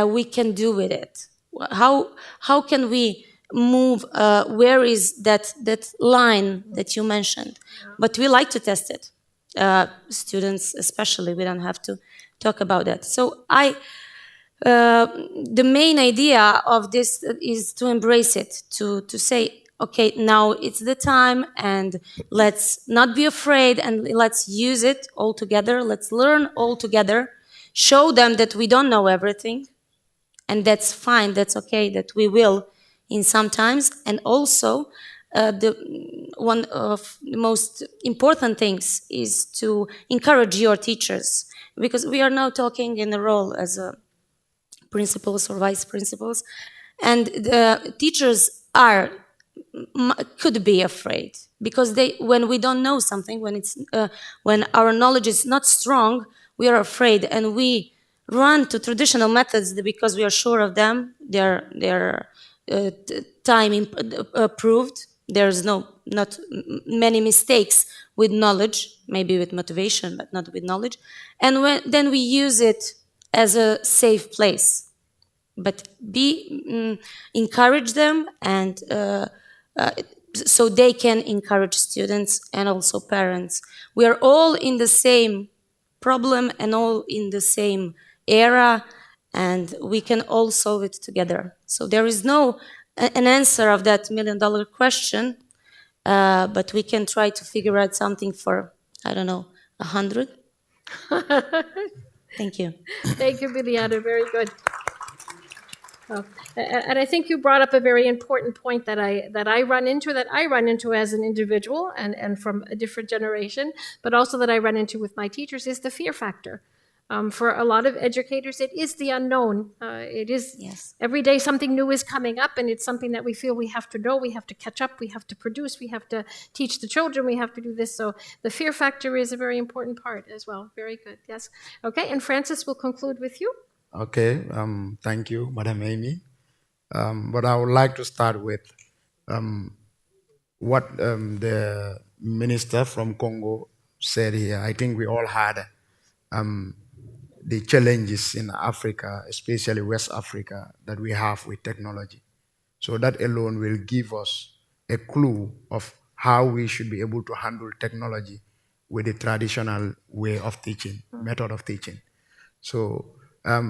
we can do with it. How can we move? Where is that line that you mentioned? But we like to test it. Students especially, we don't have to talk about that. So the main idea of this is to embrace it, to say, okay, now it's the time, and let's not be afraid, and let's use it all together. Let's learn all together. Show them that we don't know everything, and that's fine, that's okay, that we will in some times. And also, one of the most important things is to encourage your teachers, because we are now talking in a role as principals or vice principals, and the teachers could be afraid, because when we don't know something, when our knowledge is not strong, we are afraid and we run to traditional methods because we are sure of them. They're time approved. There's not many mistakes with knowledge, maybe with motivation, but not with knowledge. And then we use it as a safe place. But encourage them, and so they can encourage students and also parents. We are all in the same problem and all in the same era, and we can all solve it together. So there is no an answer of that $1 million question, but we can try to figure out something for, I don't know, 100. Thank you. Thank you, Biliana. Very good. And I think you brought up a very important point that I run into as an individual and from a different generation, but also that I run into with my teachers, is the fear factor. For a lot of educators, it is the unknown. It is every day something new is coming up, and it's something that we feel we have to know, we have to catch up, we have to produce, we have to teach the children, we have to do this. So the fear factor is a very important part as well. Very good. Yes. Okay. And Francis, will conclude with you. Okay, thank you, Madam Amy. But I would like to start with what the minister from Congo said here. I think we all had the challenges in Africa, especially West Africa, that we have with technology. So that alone will give us a clue of how we should be able to handle technology with the traditional way of teaching, method of teaching. So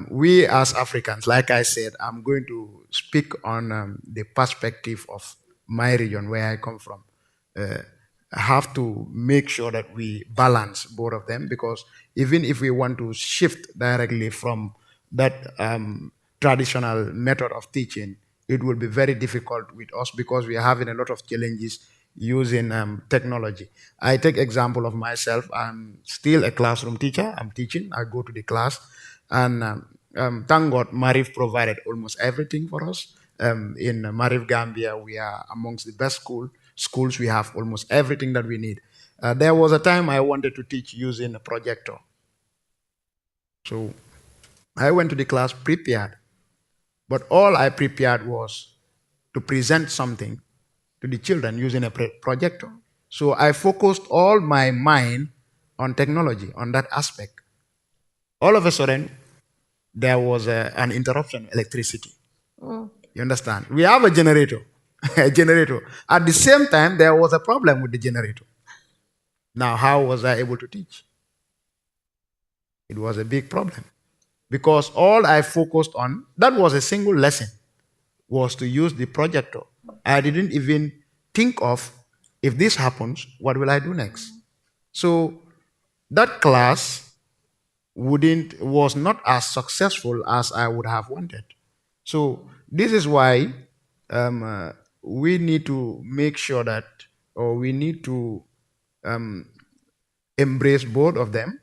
we as Africans, like I said, I'm going to speak on the perspective of my region, where I come from. Have to make sure that we balance both of them, because even if we want to shift directly from that traditional method of teaching, it will be very difficult with us because we are having a lot of challenges using technology. I take example of myself. I'm still a classroom teacher. I'm teaching. I go to the class, and thank God, Marif provided almost everything for us. In Marif, Gambia, we are amongst the best schools. We have almost everything that we need. There was a time I wanted to teach using a projector. So I went to the class prepared, but all I prepared was to present something to the children using a projector. So I focused all my mind on technology, on that aspect. All of a sudden, there was an interruption of electricity. You understand? We have a generator. A generator. At the same time, there was a problem with the generator. Now, how was I able to teach? It was a big problem. Because all I focused on, that was a single lesson, was to use the projector. I didn't even think of, if this happens, what will I do next? So that class was not as successful as I would have wanted. So this is why we need to make sure that, or we need to embrace both of them.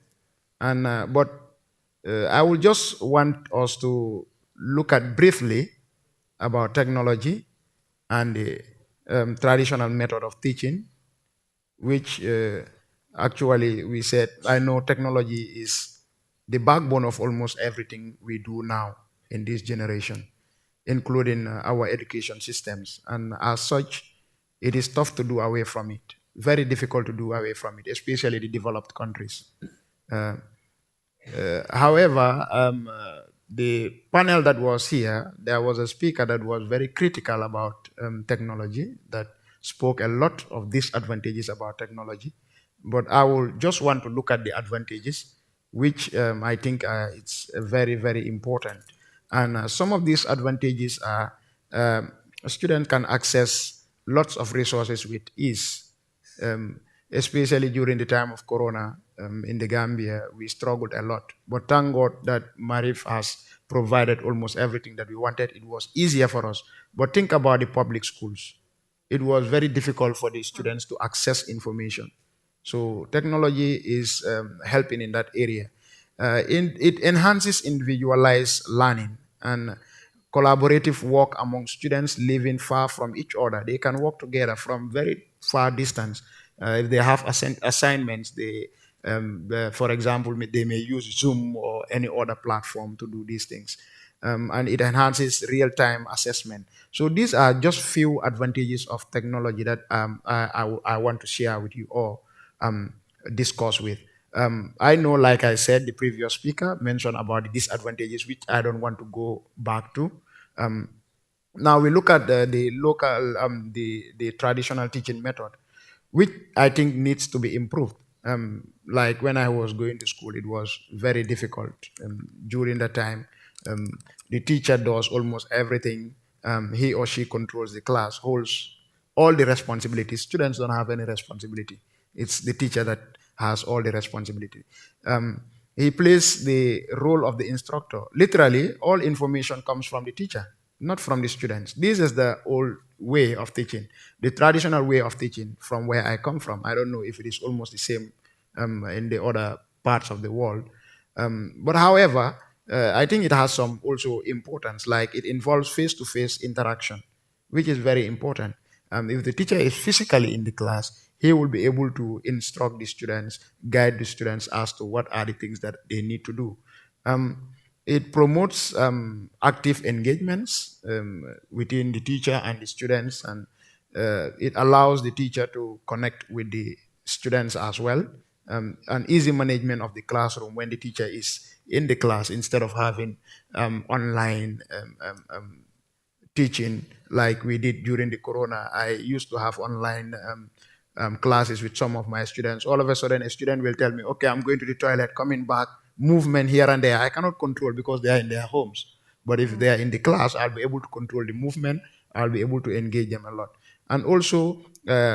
And but I will just want us to look at briefly about technology and the traditional method of teaching, which actually we said, I know technology is the backbone of almost everything we do now in this generation, including our education systems. And as such, it is tough to do away from it. Very difficult to do away from it, especially the developed countries. However, the panel that was here, there was a speaker that was very critical about technology, that spoke a lot of disadvantages about technology. But I will just want to look at the advantages, which I think it's very, very important. And some of these advantages are a student can access lots of resources with ease, especially during the time of Corona. In the Gambia, we struggled a lot. But thank God that Marif has provided almost everything that we wanted. It was easier for us. But think about the public schools. It was very difficult for the students to access information. So technology is helping in that area. It enhances individualized learning and collaborative work among students living far from each other. They can work together from very far distance. If they have assignments, they For example, they may use Zoom or any other platform to do these things. And it enhances real-time assessment. So these are just few advantages of technology that I want to share with you or discuss with. I know, like I said, the previous speaker mentioned about the disadvantages, which I don't want to go back to. Now we look at the local, the traditional teaching method, which I think needs to be improved. Like when I was going to school, it was very difficult. During that time, the teacher does almost everything. He or she controls the class, holds all the responsibilities. Students don't have any responsibility. It's the teacher that has all the responsibility. He plays the role of the instructor. Literally, all information comes from the teacher, not from the students. This is the old way of teaching, the traditional way of teaching from where I come from. I don't know if it is almost the same in the other parts of the world. But however, I think it has some also importance, like it involves face-to-face interaction, which is very important. If the teacher is physically in the class, he will be able to instruct the students, guide the students as to what are the things that they need to do. It promotes active engagements within the teacher and the students, and it allows the teacher to connect with the students as well. An easy management of the classroom when the teacher is in the class instead of having online teaching like we did during the corona. I used to have online classes with some of my students. All of a sudden, a student will tell me, okay, I'm going to the toilet, coming back, movement here and there. I cannot control because they are in their homes. But if they are in the class, I'll be able to control the movement. I'll be able to engage them a lot. And also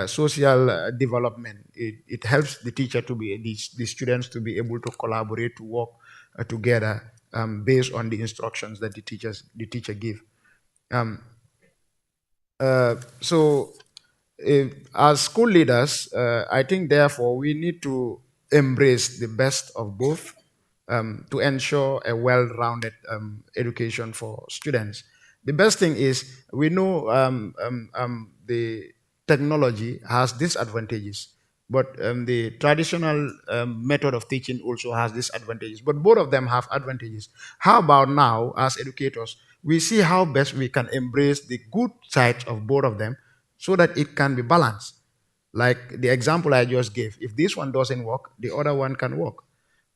social development. It helps the teacher to be, the students to be able to collaborate, to work together based on the instructions that the teacher give. So as school leaders, I think therefore we need to embrace the best of both to ensure a well-rounded education for students. The best thing is we know the technology has disadvantages, but the traditional method of teaching also has disadvantages. But both of them have advantages. How about now, as educators, we see how best we can embrace the good sides of both of them so that it can be balanced. Like the example I just gave, if this one doesn't work, the other one can work.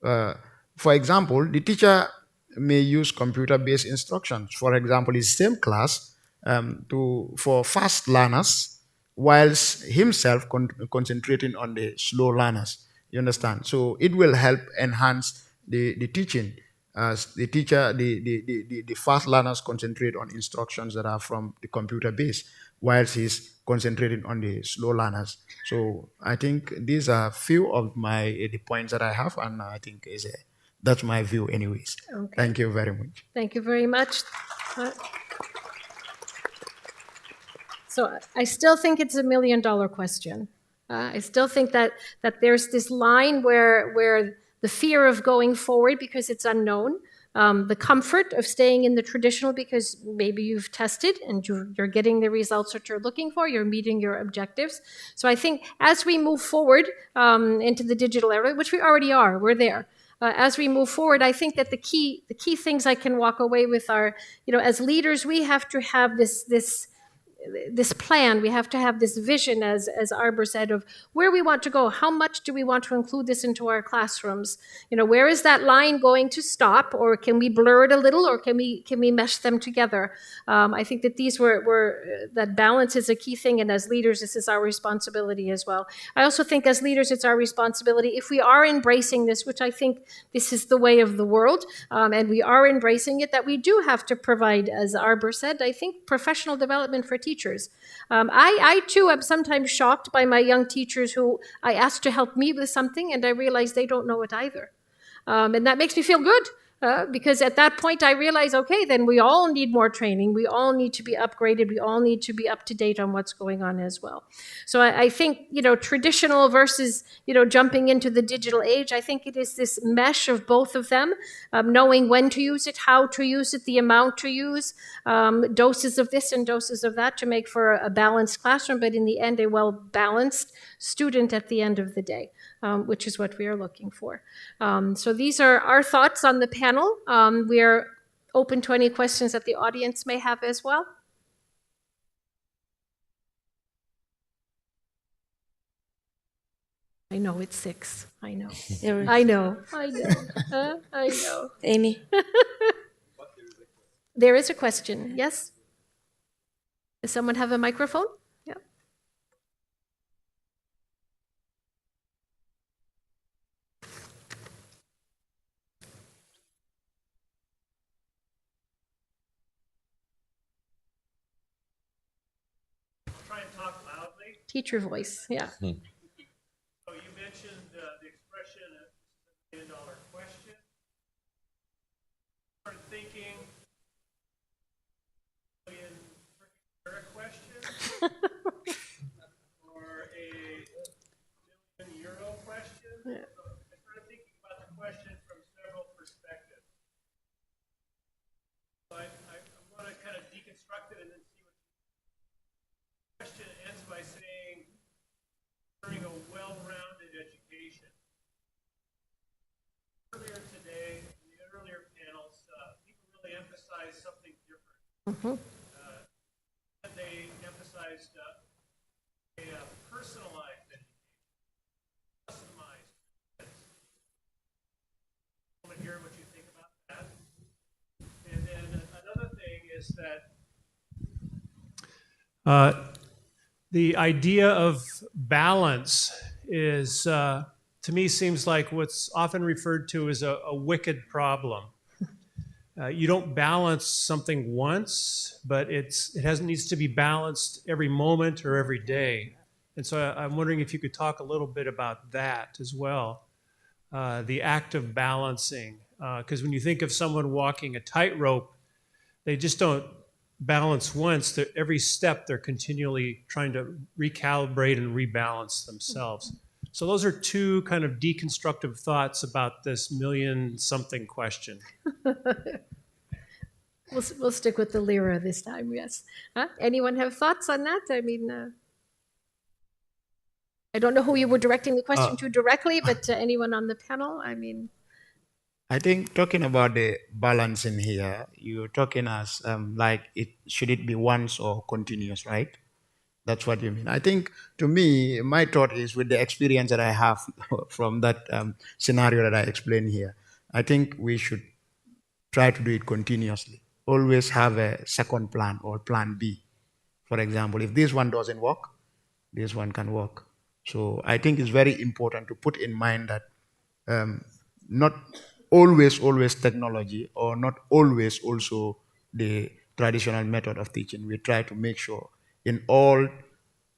For example, the teacher may use computer-based instructions. For example, his same class for fast learners, whilst himself concentrating on the slow learners. You understand? So it will help enhance the teaching. As the teacher, the fast learners concentrate on instructions that are from the computer base, whilst he's concentrating on the slow learners. So I think these are few of the points that I have, and I think that's my view anyways. Okay. Thank you very much. Thank you very much. So I still think it's $1 million question. I still think that there's this line where the fear of going forward because it's unknown, the comfort of staying in the traditional because maybe you've tested and you're getting the results that you're looking for, you're meeting your objectives. So I think as we move forward into the digital era, which we already are, we're there. As we move forward, I think that the key things I can walk away with are, as leaders, we have to have this plan, we have to have this vision, as Arbor said, of where we want to go. How much do we want to include this into our classrooms? Where is that line going to stop, or can we blur it a little, or can we mesh them together? I think that these that balance is a key thing, and as leaders, this is our responsibility as well. I also think as leaders, it's our responsibility, if we are embracing this, which I think this is the way of the world, and we are embracing it, that we do have to provide, as Arbor said, I think professional development for teachers. I too am sometimes shocked by my young teachers who I ask to help me with something and I realize they don't know it either. And that makes me feel good. Because at that point I realize, okay, then we all need more training. We all need to be upgraded. We all need to be up to date on what's going on as well. So I think, traditional versus, jumping into the digital age, I think it is this mesh of both of them, knowing when to use it, how to use it, the amount to use, doses of this and doses of that to make for a balanced classroom, but in the end, a well-balanced student at the end of the day. which is what we are looking for. So these are our thoughts on the panel. We are open to any questions that the audience may have as well. I know it's 6. I know. I know. I know. I know. Amy. There is a question. Yes? Does someone have a microphone? Yeah. Try and talk loudly. Teacher voice. Yeah. So you mentioned the expression $1 million question. I started thinking a question or a €1 million question. Yeah. So I started thinking about the question from several perspectives. So I'm going to kind of deconstruct it and then see what the question ends by saying, during a well-rounded education. Earlier today, in the earlier panels, people really emphasized something different. Mm-hmm. They emphasized a personalized education, customized. I want to hear what you think about that. And then another thing is that the idea of balance is, to me, seems like what's often referred to as a wicked problem. You don't balance something once, but it needs to be balanced every moment or every day. And so I'm wondering if you could talk a little bit about that as well, the act of balancing. Because when you think of someone walking a tightrope, they just don't balance once. Every step, they're continually trying to recalibrate and rebalance themselves. So those are two kind of deconstructive thoughts about this million-something question. We'll stick with the lira this time, yes. Huh? Anyone have thoughts on that? I mean, I don't know who you were directing the question to directly, but anyone on the panel? I mean, I think talking about the balance in here, you're talking as like should it be once or continuous, right? That's what you mean. I think, to me, my thought is, with the experience that I have from that scenario that I explained here, I think we should try to do it continuously. Always have a second plan or plan B. For example, if this one doesn't work, this one can work. So I think it's very important to put in mind that not always technology, or not always also the traditional method of teaching. We try to make sure in all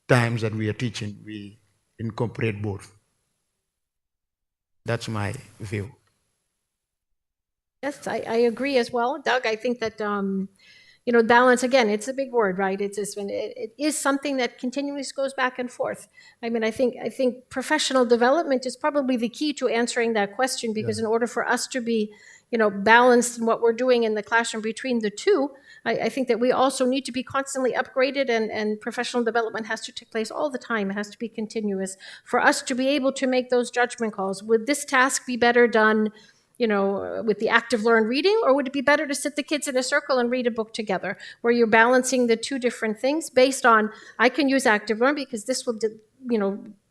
times that we are teaching, we incorporate both. That's my view. yes, I agree as well. Doug, I think that, balance, again, it's a big word, right? It is something that continually goes back and forth. I mean, I think professional development is probably the key to answering that question, because in order for us to be, balanced in what we're doing in the classroom between the two, I think that we also need to be constantly upgraded, and professional development has to take place all the time. It has to be continuous for us to be able to make those judgment calls. Would this task be better done, with the active learned reading, or would it be better to sit the kids in a circle and read a book together, where you're balancing the two different things based on, I can use active learn because this will,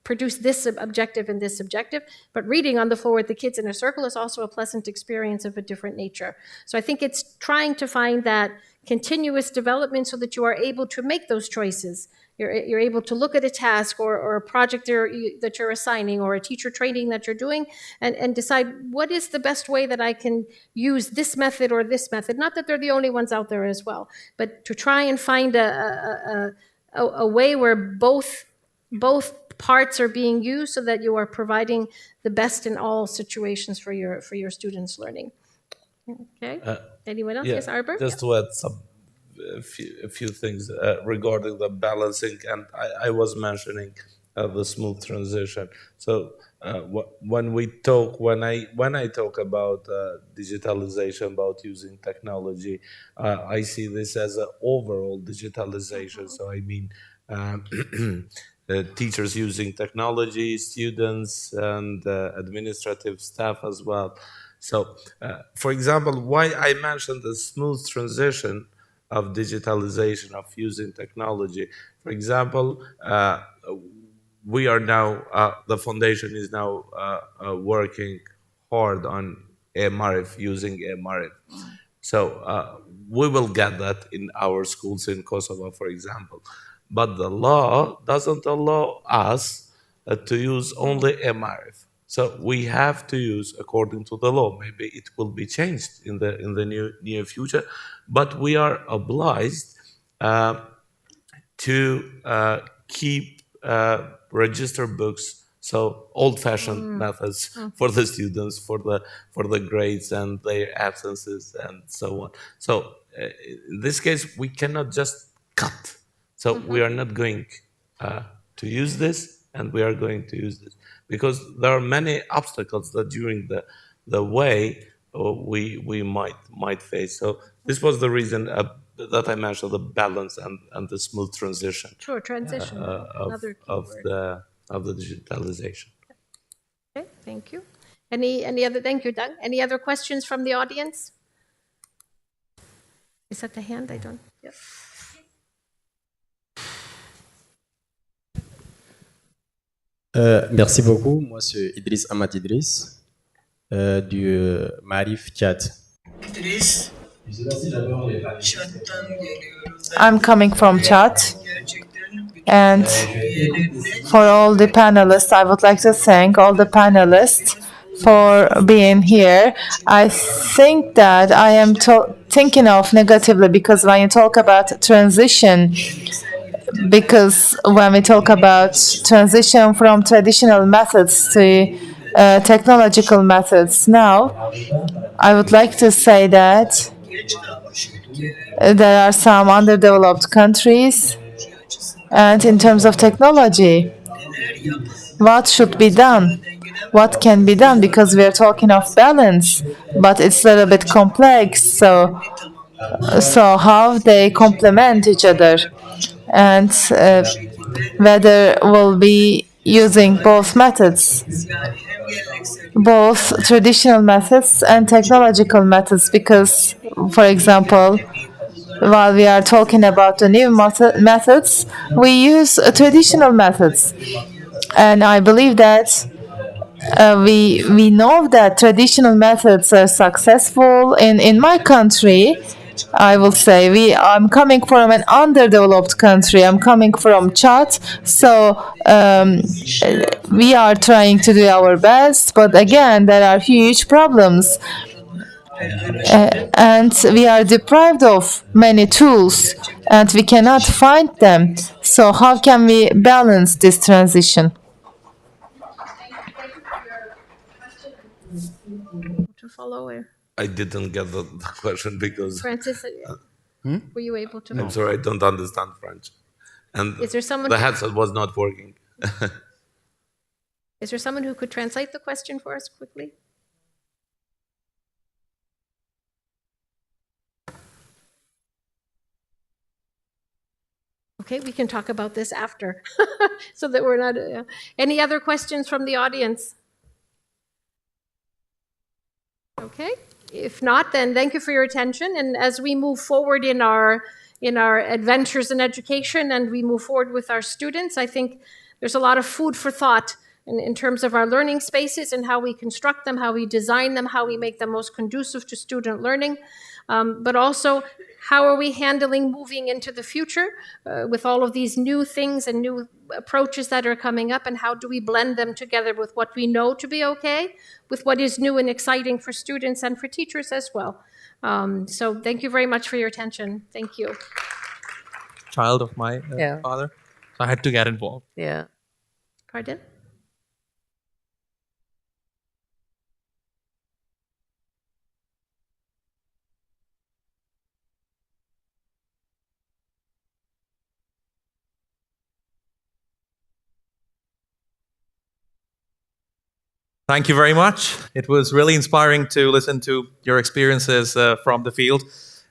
produce this objective and this objective, but reading on the floor with the kids in a circle is also a pleasant experience of a different nature. So I think it's trying to find that continuous development so that you are able to make those choices. You're able to look at a task or a project that you're assigning, or a teacher training that you're doing, and decide what is the best way that I can use this method or this method. Not that they're the only ones out there as well, but to try and find a way where both parts are being used so that you are providing the best in all situations for your students' learning. Okay. Anyone else? Yeah, Yes, Arbor? just to add a few things regarding the balancing, and I was mentioning the smooth transition. So when I talk about digitalization, about using technology, I see this as an overall digitalization. So I mean, teachers using technology, students, and administrative staff as well. So, for example, why I mentioned the smooth transition of digitalization, of using technology. For example, we are now, the foundation is now working hard on AMRF, using AMRF. So we will get that in our schools in Kosovo, for example. But the law doesn't allow us to use only MRF. So we have to use according to the law. Maybe it will be changed in the near future, but we are obliged to keep register books, so old-fashioned methods for the students, for the grades and their absences and so on. So in this case, we cannot just cut. So we are not going to use this, and we are going to use this because there are many obstacles that during the way we might face. So this was the reason that I mentioned the balance and the smooth transition. Sure, transition. Another key word. Of the digitalization. Okay, thank you. Any other? Thank you, Doug. Any other questions from the audience? Is that the hand? I don't. Yep. Merci beaucoup. Moi, c'est Idriss Ahmad Idriss du Marif Tchad. I'm coming from Chad, and for all the panelists, I would like to thank all the panelists for being here. I think that I am thinking of negatively because when you talk about transition, because when we talk about transition from traditional methods to technological methods now, I would like to say that there are some underdeveloped countries, and in terms of technology, what should be done? What can be done? Because we are talking of balance, but it's a little bit complex. So how they complement each other, and whether we'll be using both methods, both traditional methods and technological methods, because, for example, while we are talking about the new methods, we use traditional methods. And I believe that we know that traditional methods are successful. In my country, I will say I'm coming from an underdeveloped country. I'm coming from Chad, so we are trying to do our best. But again, there are huge problems, and we are deprived of many tools, and we cannot find them. So how can we balance this transition? To follow or? I didn't get the question because Francis, were you able to? I'm sorry, I don't understand French, and is there someone? The headset was not working. Is there someone who could translate the question for us quickly? Okay, we can talk about this after, so that we're not. Any other questions from the audience? Okay, if not, then thank you for your attention. And as we move forward in our adventures in education, and we move forward with our students, I think there's a lot of food for thought in terms of our learning spaces and how we construct them, how we design them, how we make them most conducive to student learning, but also how are we handling moving into the future with all of these new things and new approaches that are coming up, and how do we blend them together with what we know to be okay, with what is new and exciting for students and for teachers as well. So thank you very much for your attention. Thank you. Child of my father, so I had to get involved. Yeah. Pardon? Thank you very much. It was really inspiring to listen to your experiences from the field.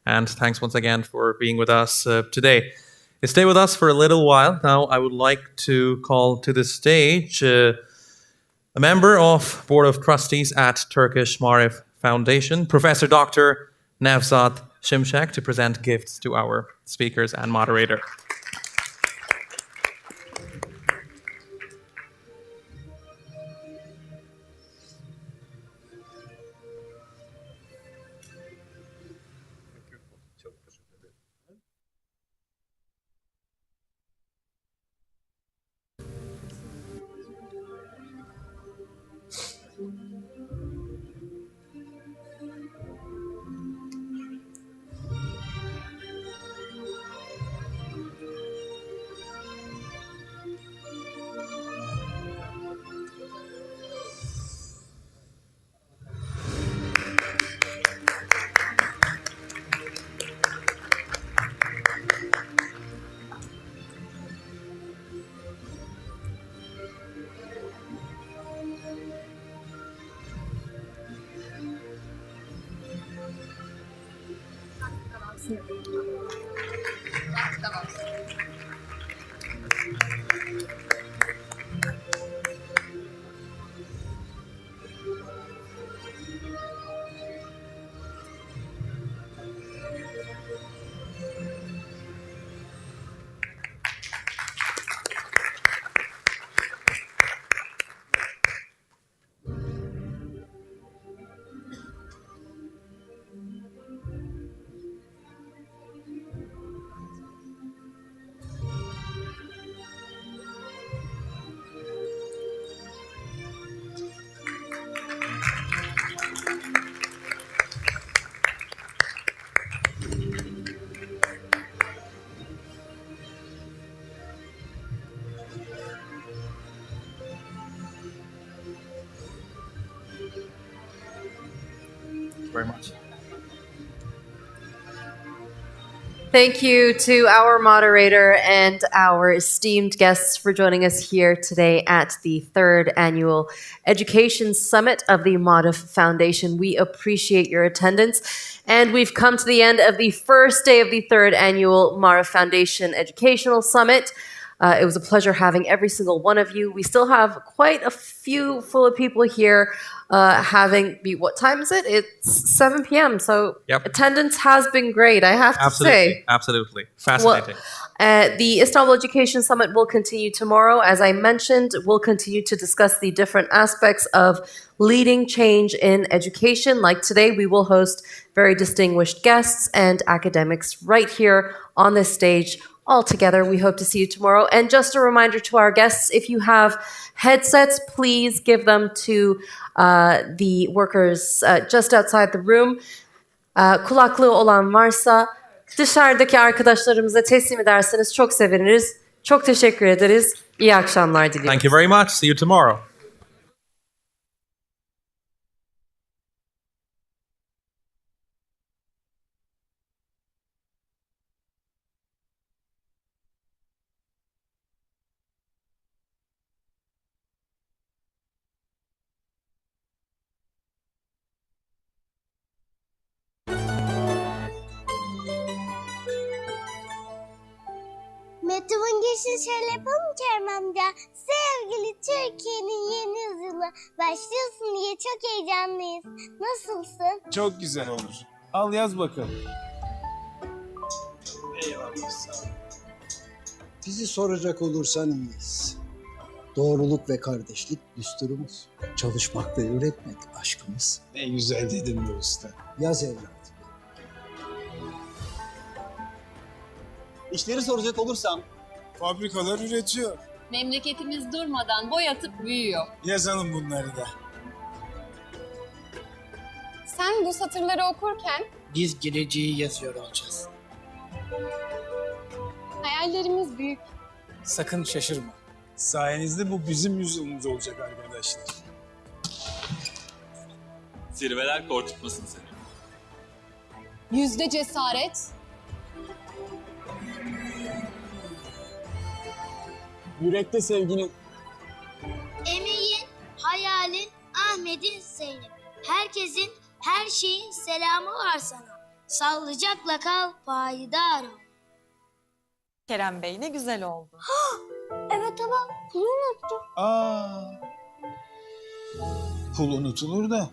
And thanks once again for being with us today. Stay with us for a little while. Now I would like to call to the stage a member of Board of Trustees at Turkish Marif Foundation, Professor Dr. Nevzat Şimşek, to present gifts to our speakers and moderator. Very much. Thank you to our moderator and our esteemed guests for joining us here today at the 3rd Annual Education Summit of the Marif Foundation. We appreciate your attendance, and we've come to the end of the first day of the 3rd Annual Marif Foundation Educational Summit. It was a pleasure having every single one of you. We still have quite a few full of people here what time is it? It's 7 p.m. So attendance has been great, I have to say. Absolutely. Fascinating. The Istanbul Education Summit will continue tomorrow. As I mentioned, we'll continue to discuss the different aspects of leading change in education. Like today, we will host very distinguished guests and academics right here on this stage all together. We hope to see you tomorrow. And just a reminder to our guests, if you have headsets, please give them to the workers just outside the room. Kulaklığı olan varsa dışarıdaki arkadaşlarımıza teslim ederseniz çok seviniriz. Çok teşekkür ederiz. İyi akşamlar diliyorum. Thank you very much. See you tomorrow. Mektubun girişini şöyle yapalım Kerem amca. Sevgili Türkiye'nin yeni yüzyılı başlıyorsun diye çok heyecanlıyız. Nasılsın? Çok güzel olur. Al yaz bakalım. Eyvallah sağ ol. Bizi soracak olursan iyiyiz. Doğruluk ve kardeşlik düsturumuz. Çalışmak ve üretmek aşkımız. Ne güzel dedin be usta. Yaz evladım. İşleri soracak olursam, fabrikalar üretiyor. Memleketimiz durmadan boy atıp büyüyor. Yazalım bunları da. Sen bu satırları okurken biz geleceği yazıyor olacağız. hayallerimiz büyük. Sakın şaşırma. Sayenizde bu bizim yüzyılımız olacak arkadaşlar. Zirveler korkutmasın seni. Yüzde cesaret, Yürekte sevginin. Emeğin, hayalin, Ahmet'in, Zeynep. Herkesin, her şeyin selamı. selamı var sana. Sağlıcakla kal, payidar ol. Kerem Bey ne güzel oldu. Evet ama pulu unuttum. Aa, pul unutulur da